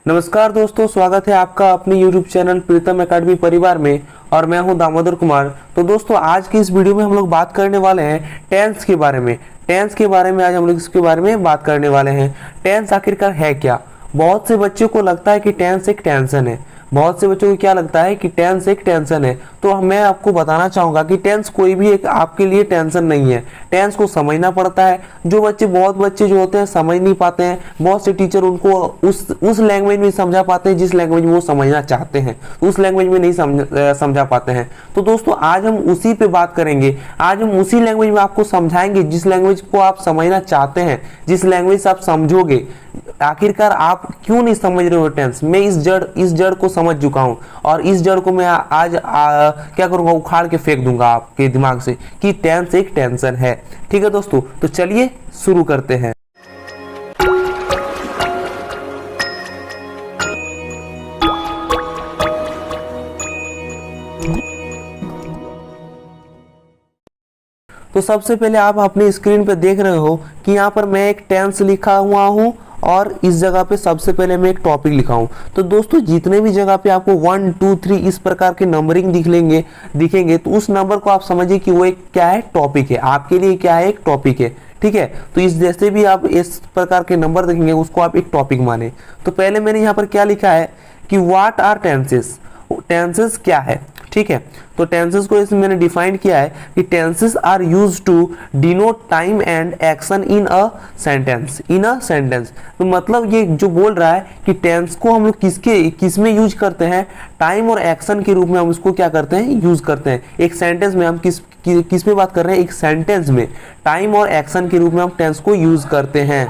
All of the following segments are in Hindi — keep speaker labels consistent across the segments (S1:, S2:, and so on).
S1: नमस्कार दोस्तों, स्वागत है आपका अपने YouTube चैनल प्रीतम एकेडमी परिवार में और मैं हूं दामोदर कुमार। तो दोस्तों आज की इस वीडियो में हम लोग बात करने वाले हैं टेंस के बारे में। आज हम लोग इसके बारे में बात करने वाले हैं। टेंस आखिरकार है क्या? बहुत से बच्चों को लगता है कि टेंस एक टेंशन है। बहुत से बच्चों को क्या लगता है कि टेंस एक टेंशन है। तो मैं आपको बताना चाहूंगा कि टेंस कोई भी एक आपके लिए टेंशन नहीं है। टेंस को समझना पड़ता है। बहुत बच्चे जो होते हैं समझ नहीं पाते हैं। बहुत से टीचर उनको उस लैंग्वेज में समझा पाते हैं जिस लैंग्वेज में वो समझना चाहते हैं, उस लैंग्वेज में नहीं समझा पाते हैं। तो दोस्तों आज हम उसी पे बात करेंगे। आज हम उसी लैंग्वेज में आपको समझाएंगे जिस लैंग्वेज को आप समझना चाहते हैं, जिस लैंग्वेज से आप समझोगे। आखिरकार आप क्यों नहीं समझ रहे हो टेंस? मैं इस जड़ को समझ चुका हूं और इस जड़ को मैं आज क्या करूंगा, उखाड़ के फेंक दूंगा आपके दिमाग से कि टेंस एक टेंशन है। ठीक है दोस्तों, तो चलिए शुरू करते हैं। तो सबसे पहले आप अपने स्क्रीन पे देख रहे हो कि यहाँ पर मैं एक टेंस लिखा हुआ हूं और इस जगह पे सबसे पहले मैं एक टॉपिक लिखा हूं। तो दोस्तों जितने भी जगह पे आपको 1 2 3 इस प्रकार के नंबरिंग दिखेंगे तो उस नंबर को आप समझिए कि वो एक क्या है, टॉपिक है। आपके लिए क्या है, एक टॉपिक है। ठीक है, तो इस जैसे भी आप इस प्रकार के नंबर देखेंगे उसको आप एक टॉपिक माने। तो पहले मैंने यहाँ पर क्या लिखा है कि व्हाट आर टेंसेस। टेंसेस क्या है? ठीक है, तो टेंसेस को इसमें मैंने डिफाइन किया है कि tenses are used to denote time and action in a sentence. तो मतलब ये जो बोल रहा है कि टेंस को हम लोग किस में यूज करते हैं, टाइम और एक्शन के रूप में हम इसको क्या करते हैं, यूज करते हैं। एक सेंटेंस में हम किस में बात कर रहे हैं, एक सेंटेंस में टाइम और एक्शन के रूप में हम टेंस को यूज करते हैं।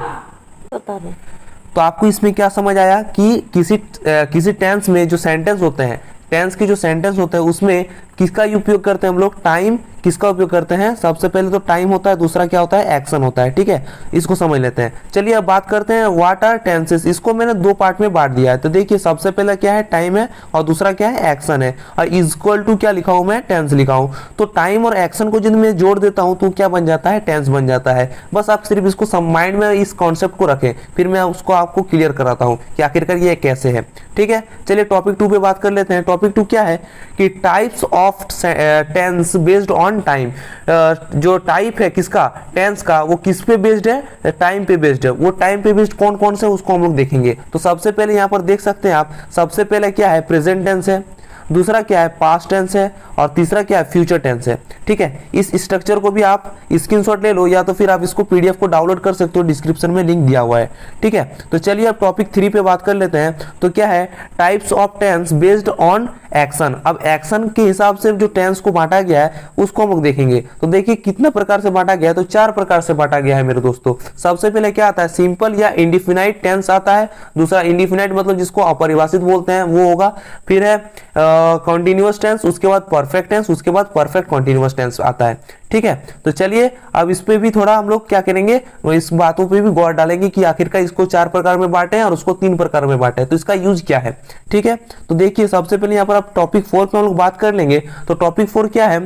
S1: तो आपको इसमें क्या समझ आया कि किसी टेंस में जो सेंटेंस होते हैं, टेंस की जो सेंटेंस होता है उसमें किसका उपयोग करते हैं हम लोग, टाइम किसका उपयोग करते हैं। सबसे पहले तो टाइम होता है, दूसरा क्या होता है, एक्शन होता है। ठीक है, इसको समझ लेते हैं। चलिए अब बात करते हैं व्हाट आर टेंसेस। इसको मैंने दो पार्ट में बांट दिया है। तो देखिए सबसे पहले क्या है, टाइम है और दूसरा क्या है, एक्शन है। और इक्वल टू क्या लिखा हूं मैं, टेंस लिखा हूं। तो टाइम और एक्शन को जब मैं जोड़ देता हूं तो क्या बन जाता है, टेंस बन जाता है। बस आप सिर्फ इसको माइंड में इस कॉन्सेप्ट को रखें, फिर मैं उसको आपको क्लियर कराता हूं कि आखिरकार ये कैसे है। ठीक है, चलिए टॉपिक 2 पे बात कर लेते हैं। टॉपिक 2 क्या है कि types of tense based on time. जो टाइप है किसका, टेंस का, वो किस पे बेस्ड है, टाइम पे बेस्ड है। वो टाइम पे बेस्ड कौन कौन से उसको हम लोग देखेंगे। तो सबसे पहले यहाँ पर देख सकते हैं आप, सबसे पहले क्या है, प्रेजेंट टेंस है, दूसरा क्या है, पास्ट टेंस है और तीसरा क्या है, फ्यूचर टेंस है। ठीक है, इस स्ट्रक्चर को भी आप स्क्रीनशॉट ले लो या तो फिर आप इसको पीडीएफ को डाउनलोड कर सकते हो, डिस्क्रिप्शन में लिंक दिया हुआ है। ठीक है, तो चलिए अब टॉपिक 3 पे बात कर लेते हैं। तो क्या है, types of tense based on action. अब एक्शन के हिसाब से जो टेंस को बांटा गया है उसको हम लोग देखेंगे। तो देखिए कितने प्रकार से बांटा गया है, तो 4 प्रकार से बांटा गया है मेरे दोस्तों। सबसे पहले क्या आता है, सिंपल या इंडिफिनाइट टेंस आता है। दूसरा इंडिफिनाइट मतलब जिसको अपरिभाषित बोलते हैं वो होगा। फिर है कॉन्टिन्यूअस टेंस, उसके बाद परफेक्ट टेंस, उसके बाद परफेक्ट कॉन्टिन्यूअस टेंस आता है। ठीक है, तो चलिए अब इस पे भी थोड़ा हम लोग क्या करेंगे, इस बातों पे भी गौर डालेंगे कि आखिरकार इसको 4 प्रकार में बांटे हैं और उसको 3 प्रकार में बांटे हैं, तो इसका यूज क्या है। ठीक है, तो देखिए सबसे पहले यहाँ पर आप टॉपिक 4 पे हम लोग बात कर लेंगे। तो टॉपिक 4 क्या है,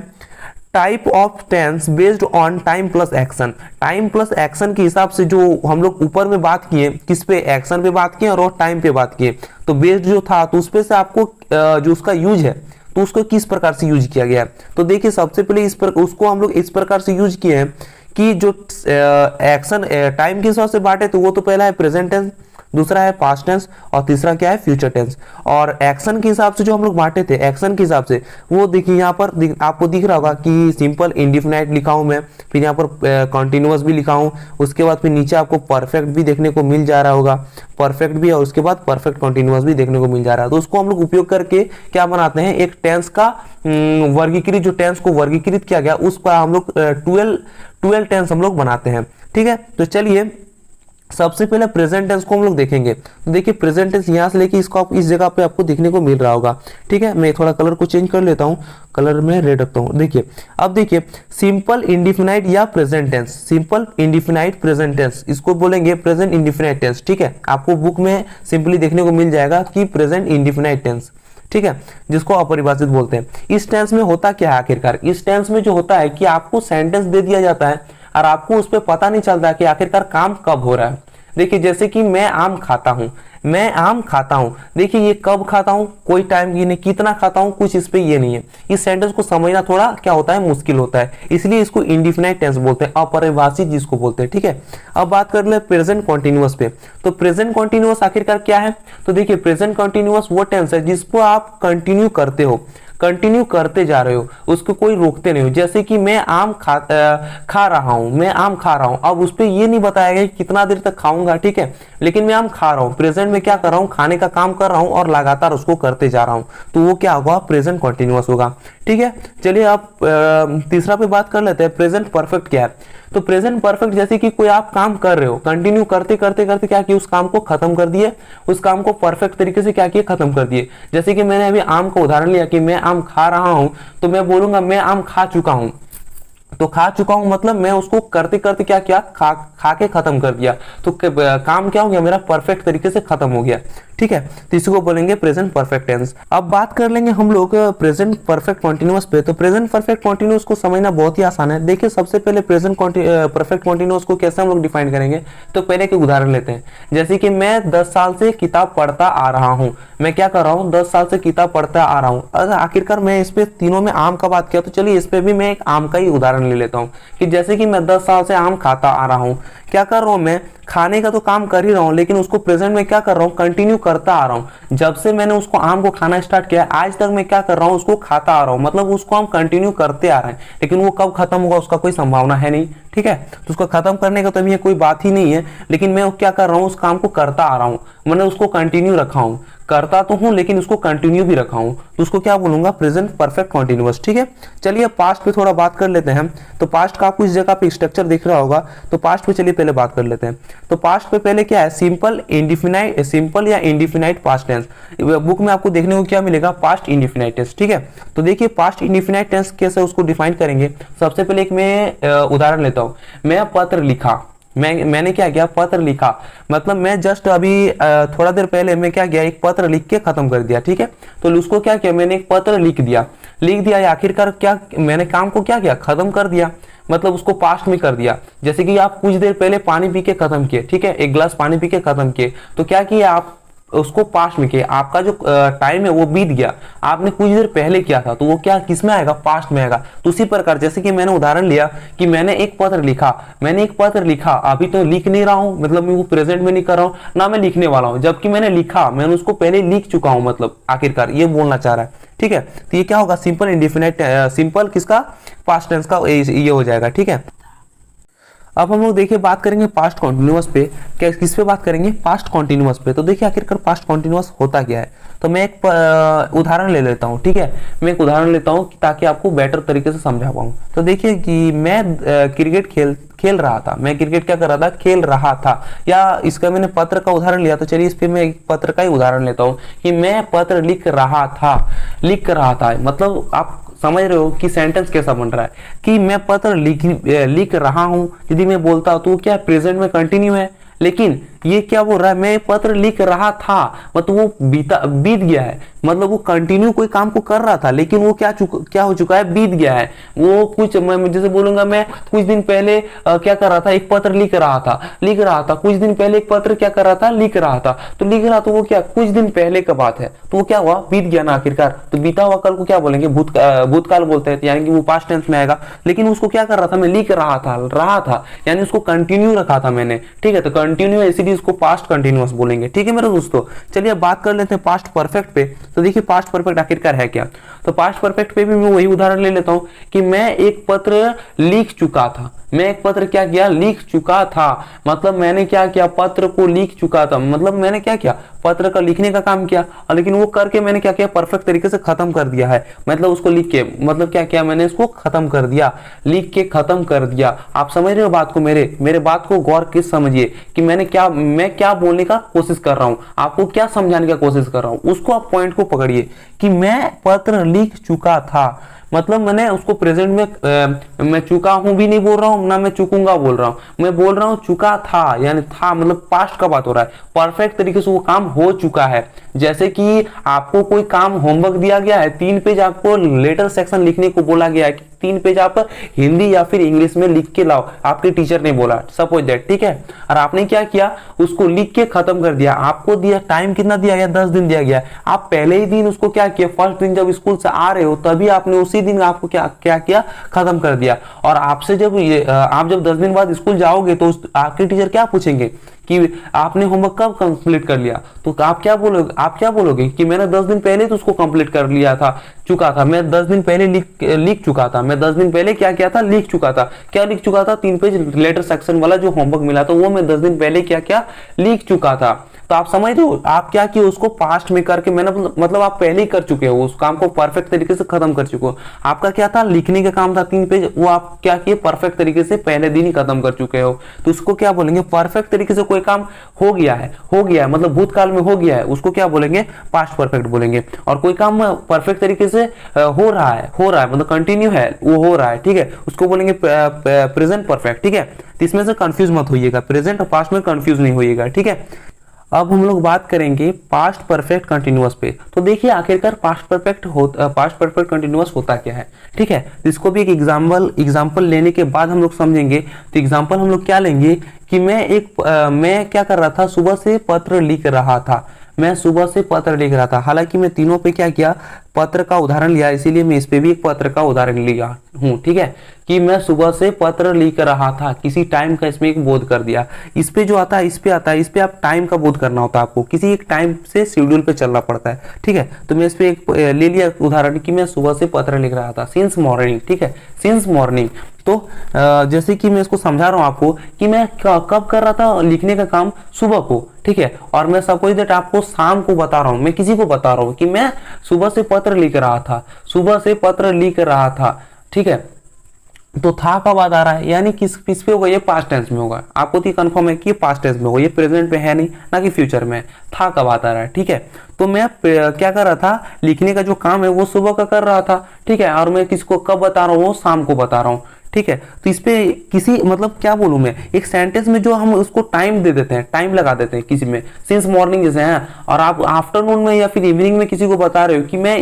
S1: type of tense based on time plus action. Time plus action के हिसाब से जो हम लोग ऊपर में बात किए, किस पे, एक्शन पे बात किए और टाइम पे बात किए। तो बेस्ड जो था तो उस पे से आपको जो उसका यूज है तो उसको किस प्रकार से यूज किया गया है। तो देखिए सबसे पहले उसको हम लोग इस प्रकार से यूज किए हैं कि जो एक्शन टाइम के हिसाब से बांटे तो वो तो पहला है प्रेजेंट टेंस, दूसरा है पास्ट टेंस और तीसरा क्या है, फ्यूचर टेंस। और एक्शन के हिसाब से जो हम लोग बांटे थे, एक्शन के हिसाब से वो देखिए यहाँ पर आपको दिख रहा होगा कि सिंपल इंडिफिनाइट लिखा हूं मैं, फिर यहाँ पर कॉन्टिन्यूअस भी लिखा हूं, उसके बाद फिर नीचे आपको परफेक्ट भी देखने को मिल जा रहा होगा, परफेक्ट भी, और उसके बाद परफेक्ट कॉन्टिन्यूअस भी देखने को मिल जा रहा है। तो उसको हम लोग उपयोग करके क्या बनाते हैं, एक टेंस का वर्गीकृत, जो टेंस को वर्गीकृत किया गया उसका हम लोग 12 टेंस हम लोग बनाते हैं। ठीक है, तो चलिए सबसे पहले प्रेजेंट टेंस को हम लोग देखेंगे। तो देखिए प्रेजेंट टेंस यहाँ से लेके इसको इस जगह पे आपको देखने को मिल रहा होगा। ठीक है, मैं थोड़ा कलर को चेंज कर लेता हूँ, कलर में रेड रखता हूँ। देखिए अब देखिए सिंपल इंडिफिनाइट या present tense, simple indefinite present tense, इसको बोलेंगे प्रेजेंट इंडिफिनाइट टेंस। ठीक है, आपको बुक में सिंपली देखने को मिल जाएगा कि प्रेजेंट इंडिफिनाइट टेंस। ठीक है, जिसको अपरिभाषित बोलते हैं। इस टेंस में होता क्या है आखिरकार, इस टेंस में जो होता है कि आपको सेंटेंस दे दिया जाता है और आपको उस पर पता नहीं चलता कि आखिरकार काम कब हो रहा है। देखिए जैसे कि मैं आम खाता हूं, मैं आम खाता हूँ। देखिए ये कब खाता हूँ, कोई टाइम की नहीं, कितना खाता हूँ कुछ इस पे ये नहीं है। इस सेंटेंस को समझना थोड़ा क्या होता है, मुश्किल होता है, इसलिए इसको इंडिफिनाइट टेंस बोलते हैं, अपरिभाषित जिसको बोलते हैं। ठीक है, अब बात कर ले प्रेजेंट कॉन्टिन्यूअस पे। तो प्रेजेंट कॉन्टिन्यूअस आखिरकार क्या है, तो देखिए प्रेजेंट कॉन्टिन्यूअस वो टेंस है जिसको आप कंटिन्यू करते हो, कंटिन्यू करते जा रहे हो, उसको कोई रोकते नहीं हो। जैसे कि मैं आम खा रहा हूं, मैं आम खा रहा हूं, अब उस पर यह नहीं बताया गया कि कितना देर तक खाऊंगा, ठीक है, लेकिन मैं आम खा रहा हूं, प्रेजेंट में क्या कर रहा हूं, खाने का काम कर रहा हूं और लगातार उसको करते जा रहा हूं, तो वो क्या होगा, प्रेजेंट कॉन्टिन्यूअस होगा। ठीक है, चलिए आप तीसरा पे बात कर लेते हैं, प्रेजेंट परफेक्ट क्या है। तो प्रेजेंट परफेक्ट जैसे कि कोई आप काम कर रहे हो, कंटिन्यू करते करते करते क्या किया, उस काम को खत्म कर दिए, उस काम को परफेक्ट तरीके से क्या किया, खत्म कर दिए। जैसे कि मैंने अभी आम का उदाहरण लिया कि मैं आम खा रहा हूं, तो मैं बोलूंगा मैं आम खा चुका हूं। तो खा चुका हूं मतलब मैं उसको करते करते क्या किया, खा के खत्म कर दिया, तो काम क्या हो गया मेरा, परफेक्ट तरीके से खत्म हो गया। ठीक है, तो इसी को बोलेंगे प्रेजेंट परफेक्ट टेंस। अब बात कर लेंगे हम लोग प्रेजेंट परफेक्ट कॉन्टिन्यूअस पे। तो प्रेजेंट परफेक्ट कॉन्टिन्यूअस को समझना बहुत ही आसान है। देखिए सबसे पहले प्रेजेंट परफेक्ट कॉन्टिन्यूअस को कैसे हम लोग डिफाइन करेंगे, तो पहले एक उदाहरण लेते हैं। जैसे कि मैं 10 साल से किताब पढ़ता आ रहा हूं, मैं क्या कर रहा हूं, 10 साल से किताब पढ़ता आ रहा हूं। अगर आखिरकार मैं इस पे तीनों में आम का बात किया, तो चलिए इस पे भी मैं एक आम का ही उदाहरण ले लेता हूं कि जैसे कि मैं 10 साल से आम खाता आ रहा हूं, क्या कर रहा हूं, मैं खाने का तो काम कर ही रहा हूं, लेकिन उसको प्रेजेंट में क्या कर रहा हूं, कंटिन्यू करता आ रहा हूं। जब से मैंने उसको आम को खाना स्टार्ट किया आज तक मैं क्या कर रहा हूं, उसको खाता आ रहा हूं, मतलब उसको हम कंटिन्यू करते आ रहे हैं, लेकिन वो कब खत्म होगा उसका कोई संभावना है नहीं। ठीक है, तो उसको खत्म करने का तो अभी कोई बात ही नहीं है, लेकिन मैं क्या कर रहा हूं, उस काम को करता आ रहा हूं, मैंने उसको कंटिन्यू रखा हूं, करता तो हूं लेकिन उसको कंटिन्यू भी रखा हूं, तो उसको क्या बोलूंगा, प्रेजेंट परफेक्ट कॉन्टिन्यूअस। ठीक है, चलिए पास्ट पे थोड़ा बात कर लेते हैं। तो पास्ट का आपको इस जगह पे स्ट्रक्चर दिख रहा होगा, तो पास्ट पे चलिए पहले बात कर लेते हैं। तो पास्ट पे पहले क्या है, सिंपल इंडिफिनाइट, सिंपल या इंडिफिनाइट पास्ट टेंस। बुक में आपको देखने को क्या मिलेगा, पास्ट इंडिफिनाइट टेंस। ठीक है, तो देखिए पास्ट इंडिफिनाइट टेंस कैसे उसको डिफाइन करेंगे। सबसे पहले एक मैं उदाहरण लेता हूं, मैं पत्र लिखा, मैंने क्या किया, पत्र लिखा, मतलब मैं जस्ट अभी थोड़ा देर पहले मैं क्या किया, एक पत्र लिख के खत्म कर दिया। ठीक है, तो उसको क्या किया, मैंने एक पत्र लिख दिया, आखिरकार क्या मैंने काम को क्या किया, खत्म कर दिया, मतलब उसको पास्ट में कर दिया। जैसे कि आप कुछ देर पहले पानी पी के खत्म किए, ठीक है, एक गिलास पानी पी के खत्म किए, तो क्या किया आप उसको पास्ट में किया, आपका जो टाइम है वो बीत गया, आपने कुछ देर पहले किया था, तो वो क्या किस में आएगा, पास्ट में आएगा। तो उसी प्रकार जैसे कि मैंने उदाहरण लिया कि मैंने एक पत्र लिखा, अभी तो लिख नहीं रहा हूं, मतलब मैं वो प्रेजेंट में नहीं कर रहा हूं ना मैं लिखने वाला हूं, जबकि मैंने लिखा, मैंने उसको पहले लिख चुका हूं, मतलब आखिरकार ये बोलना चाह रहा है। ठीक है, तो ये क्या होगा, सिंपल इंडिफिनाइट, सिंपल किसका, पास्ट टेंस का ये हो जाएगा। ठीक है, अब हम लोग देखिए बात करेंगे पास्ट कॉन्टिन्यूअस पे। क्या किस पे बात करेंगे, पास्ट कॉन्टिन्यूअस पे। तो देखिए आखिरकार पास्ट कॉन्टिन्यूअस होता क्या है, तो मैं एक उदाहरण ले लेता हूँ। ठीक है, मैं एक उदाहरण लेता हूँ ताकि आपको बेटर तरीके से समझा पाऊँ। तो देखिए कि मैं क्रिकेट खेल रहा था, मैं क्रिकेट क्या कर रहा था, खेल रहा था, या इसका मैंने पत्र का उदाहरण लिया, तो चलिए इस पे मैं एक पत्र का ही उदाहरण लेता हूँ कि मैं पत्र लिख रहा था, मतलब आप समझ रहे हो कि सेंटेंस कैसा बन रहा है कि मैं पत्र लिख रहा हूं। यदि मैं बोलता हूं तो क्या प्रेजेंट में कंटिन्यू है, लेकिन ये क्या बोल रहा है, मैं पत्र लिख रहा था, मतलब वो बीत गया है, मतलब वो कंटिन्यू कोई काम को कर रहा था, लेकिन वो क्या हो चुका है, बीत गया है। वो कुछ मैं जैसे बोलूंगा, मैं कुछ दिन पहले क्या कर रहा था, एक पत्र लिख रहा था, कुछ दिन पहले एक पत्र क्या कर रहा था, लिख रहा था, तो लिख रहा, तो वो क्या कुछ दिन पहले का बात है, तो वो क्या हुआ, बीत गया ना आखिरकार। तो बीता हुआ कल को क्या बोलेंगे, भूतकाल बोलते हैं, यानी कि वो पास्ट टेंस में आएगा, लेकिन उसको क्या कर रहा था, मैं लिख रहा था, यानी उसको कंटिन्यू रखा था मैंने। ठीक है, तो कंटिन्यू इसीलिए इसको पास्ट कंटिन्यूअस बोलेंगे। ठीक है मेरे दोस्तों, चलिए अब बात कर लेते हैं पास्ट परफेक्ट पे। तो देखिए पास्ट परफेक्ट आखिरकार है क्या, तो पास्ट परफेक्ट पे भी मैं वही उदाहरण ले लेता हूं कि मैं एक पत्र लिख चुका था, मैं एक पत्र क्या किया, लिख चुका था, मतलब मैंने क्या किया, पत्र को लिख चुका था, मतलब मैंने क्या किया, पत्र का लिखने का काम किया, लेकिन वो करके मैंने क्या किया, परफेक्ट तरीके से खत्म कर दिया है, मतलब उसको लिख के, मतलब क्या किया, मैंने इसको खत्म कर दिया, लिख के खत्म कर दिया। आप समझ रहे हो बात को, मेरे बात को गौर के समझिए कि मैं क्या बोलने का कोशिश कर रहा हूं, आपको क्या समझाने का कोशिश कर रहा हूं, उसको आप पॉइंट को पकड़िए कि मैं पत्र लिख चुका था, मतलब मैंने उसको प्रेजेंट में मैं चुका हूं भी नहीं बोल रहा हूं, ना मैं चुकूंगा बोल रहा हूं, मैं बोल रहा हूं चुका था, यानी था मतलब पास्ट का बात हो रहा है, परफेक्ट तरीके से वो काम हो चुका है। जैसे कि आपको कोई काम होमवर्क दिया गया है, 3 पेज आपको लेटर सेक्शन लिखने को बोला गया है, 3 पेज आप हिंदी या फिर इंग्लिश में लिख के लाओ, आपके टीचर ने बोला, सपोज दैट, ठीक है। और आपने क्या किया, उसको लिख के खत्म कर दिया। आपको दिया टाइम कितना दिया गया, 10 दिन दिया गया। आप पहले ही दिन उसको क्या किया, फर्स्ट दिन जब स्कूल से आ रहे हो तभी आपने उसी दिन आपको क्या क्या किया, खत्म कर दिया। और आपसे जब आप जब 10 दिन बाद स्कूल जाओगे तो आपके टीचर क्या पूछेंगे कि आपने होमवर्क कब कंप्लीट कर लिया, तो आप क्या बोलोगे कि मैंने 10 दिन पहले तो उसको कंप्लीट कर लिया था, चुका था, मैं 10 दिन पहले लिख चुका था, मैं 10 दिन पहले क्या किया था, लिख चुका था। क्या लिख चुका था, 3 पेज लेटर सेक्शन वाला जो होमवर्क मिला था वो मैं 10 दिन पहले क्या क्या लिख चुका था। तो आप समझ रहे हो, आप क्या किए, उसको पास्ट में करके मैंने मतलब आप पहले ही कर चुके हो, उस काम को परफेक्ट तरीके से खत्म कर चुके हो। आपका क्या था, लिखने का काम था 3 पेज, वो आप क्या किए, परफेक्ट तरीके से पहले दिन ही खत्म कर चुके हो। तो उसको क्या बोलेंगे, परफेक्ट तरीके से कोई काम हो गया है मतलब भूतकाल में हो गया है, उसको क्या बोलेंगे, पास्ट परफेक्ट बोलेंगे। और कोई काम परफेक्ट तरीके से हो रहा है मतलब कंटिन्यू है, वो हो रहा है, ठीक है, उसको बोलेंगे प्रेजेंट परफेक्ट, ठीक है। तो इसमें से कंफ्यूज मत होइएगा, प्रेजेंट और पास्ट में कंफ्यूज नहीं होइएगा, ठीक है। अब हम लोग बात करेंगे पास्ट परफेक्ट कंटिन्यूअस पे। तो देखिए आखिरकार पास्ट परफेक्ट कंटिन्यूअस होता क्या है, ठीक है। इसको भी एक एग्जांपल लेने के बाद हम लोग समझेंगे। तो एग्जांपल हम लोग क्या लेंगे कि मैं क्या कर रहा था, सुबह से पत्र लिख रहा था, मैं सुबह से पत्र लिख रहा था। हालांकि मैं तीनों पे क्या किया, पत्र का उदाहरण लिया, इसीलिए मैं इस पे भी एक पत्र का उदाहरण लिया हूं, ठीक है, कि मैं सुबह से पत्र लिख रहा था, किसी टाइम का इसमें एक बोध कर दिया। इस पे जो आता है, इस पे आप टाइम का बोध करना होता है, आपको किसी एक टाइम से शेड्यूल पे चलना पड़ता है, ठीक है। तो मैं इस पे एक ले लिया उदाहरण कि मैं सुबह से पत्र लिख रहा था, सिंस मॉर्निंग, ठीक है, सिंस मॉर्निंग। तो जैसे कि मैं इसको समझा रहा हूं आपको कि मैं कब कर रहा था लिखने का काम, सुबह को, ठीक है। और मैं सपोज दैट आपको शाम को बता रहा हूं, मैं किसी को बता रहा हूं कि मैं सुबह से पत्र लिख रहा था, सुबह से पत्र लिख रहा था, ठीक है। तो था का बाद आ रहा है, यानी किस पे होगा, ये पास्ट टेंस में होगा। आपको तो कंफर्म है कि ये पास्ट टेंस में होगा, ये प्रेजेंट में है नहीं, ना कि फ्यूचर में। था का बात आ रहा है, ठीक है। तो मैं क्या कर रहा था, लिखने का जो काम है वो सुबह का कर रहा था, ठीक है। और मैं किसको कब बता रहा हूँ, शाम को बता रहा हूँ, ठीक है। तो इस पे किसी मतलब क्या बोलूं मैं, एक सेंटेंस में जो हम उसको टाइम दे देते हैं, टाइम लगा देते हैं किसी में, सिंस मॉर्निंग जैसे है, और आप आफ्टरनून में या फिर इवनिंग में किसी को बता रहे हो कि मैं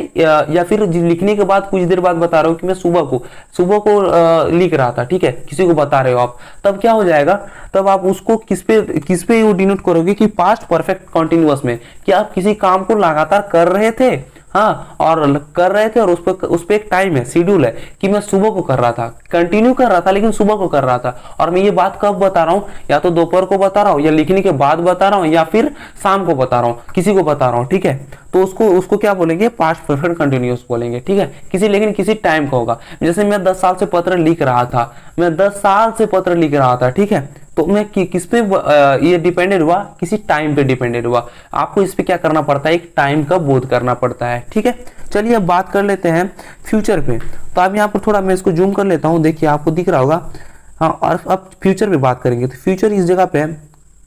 S1: या फिर लिखने के बाद कुछ देर बाद बता रहे हो कि मैं सुबह को लिख रहा था, ठीक है, किसी को बता रहे हो आप, तब क्या हो जाएगा, तब आप उसको किस पे वो डिनोट करोगे कि पास्ट परफेक्ट कंटिन्यूअस में, कि आप किसी काम को लगातार कर रहे थे, हाँ, और कर रहे थे, और उस पे एक टाइम है, शेड्यूल है कि मैं सुबह को कर रहा था, कंटिन्यू कर रहा था लेकिन सुबह को कर रहा था। और मैं ये बात कब बता रहा हूँ, या तो दोपहर को बता रहा हूँ, या लिखने के बाद बता रहा हूँ, या फिर शाम को बता रहा हूँ, किसी को बता रहा हूँ, ठीक है। तो उसको क्या बोलेंगे, पास्ट परफेक्ट कंटिन्यूअस बोलेंगे, ठीक है। लेकिन किसी टाइम का होगा। जैसे मैं 10 साल से पत्र लिख रहा था, मैं 10 साल से पत्र लिख रहा था, ठीक है। तो मैं किस पे ये डिपेंडेड हुआ, किसी टाइम पे डिपेंडेड हुआ। आपको इस पे क्या करना पड़ता है, एक टाइम का बोध करना पड़ता है, ठीक है। चलिए अब बात कर लेते हैं फ्यूचर पे। तो अब यहाँ पर थोड़ा मैं इसको जूम कर लेता हूँ, देखिए आपको दिख रहा होगा, हाँ। और अब फ्यूचर पे बात करेंगे, तो फ्यूचर इस जगह पे है,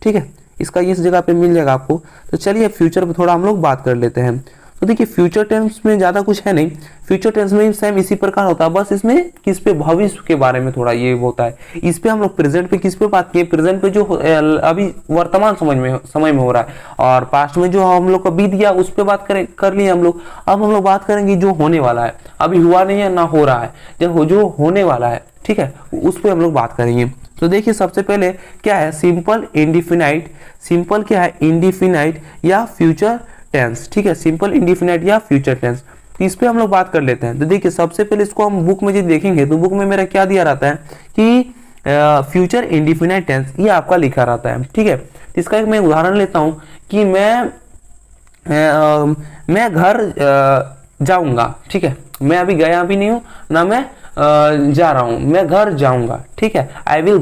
S1: ठीक है, इसका इस जगह पे मिल जाएगा आपको। तो चलिए फ्यूचर पे थोड़ा हम लोग बात कर लेते हैं। तो देखिए फ्यूचर टेंस में ज़्यादा कुछ है नहीं, फ्यूचर टेंस में सेम इसी प्रकार होता है, बस इसमें किस पे, भविष्य के बारे में थोड़ा ये होता है। इस पे हम लोग प्रेजेंट पे किस पे बात किए, प्रेजेंट पे जो अभी वर्तमान समय में हो रहा है, और पास्ट में जो हम लोग को बीत गया उस पे बात कर लिए हम लोग। अब हम लोग बात करेंगे जो होने वाला है, अभी हुआ नहीं है ना हो रहा है, जो होने वाला है, ठीक है, उस पे हम लोग बात करेंगे। तो देखिए सबसे पहले क्या है, सिंपल इंडिफिनाइट, सिंपल क्या है, इंडिफिनाइट या फ्यूचर टेंस, ठीक है, सिंपल इंडिफिनाइट या फ्यूचर टेंस। तो इस पे हम लोग बात कर लेते हैं। तो देखिए सबसे पहले इसको हम बुक में जो देखेंगे, तो बुक में मेरा क्या दिया रहता है कि फ्यूचर इंडिफिनाइट टेंस, ये आपका लिखा रहता है, ठीक है। इसका एक मैं उदाहरण लेता हूँ कि मैं घर जाऊंगा, ठीक है, मैं अभी गया भी नहीं हूँ ना मैं जा रहा हूँ, मैं घर जाऊंगा, ठीक है। आई विल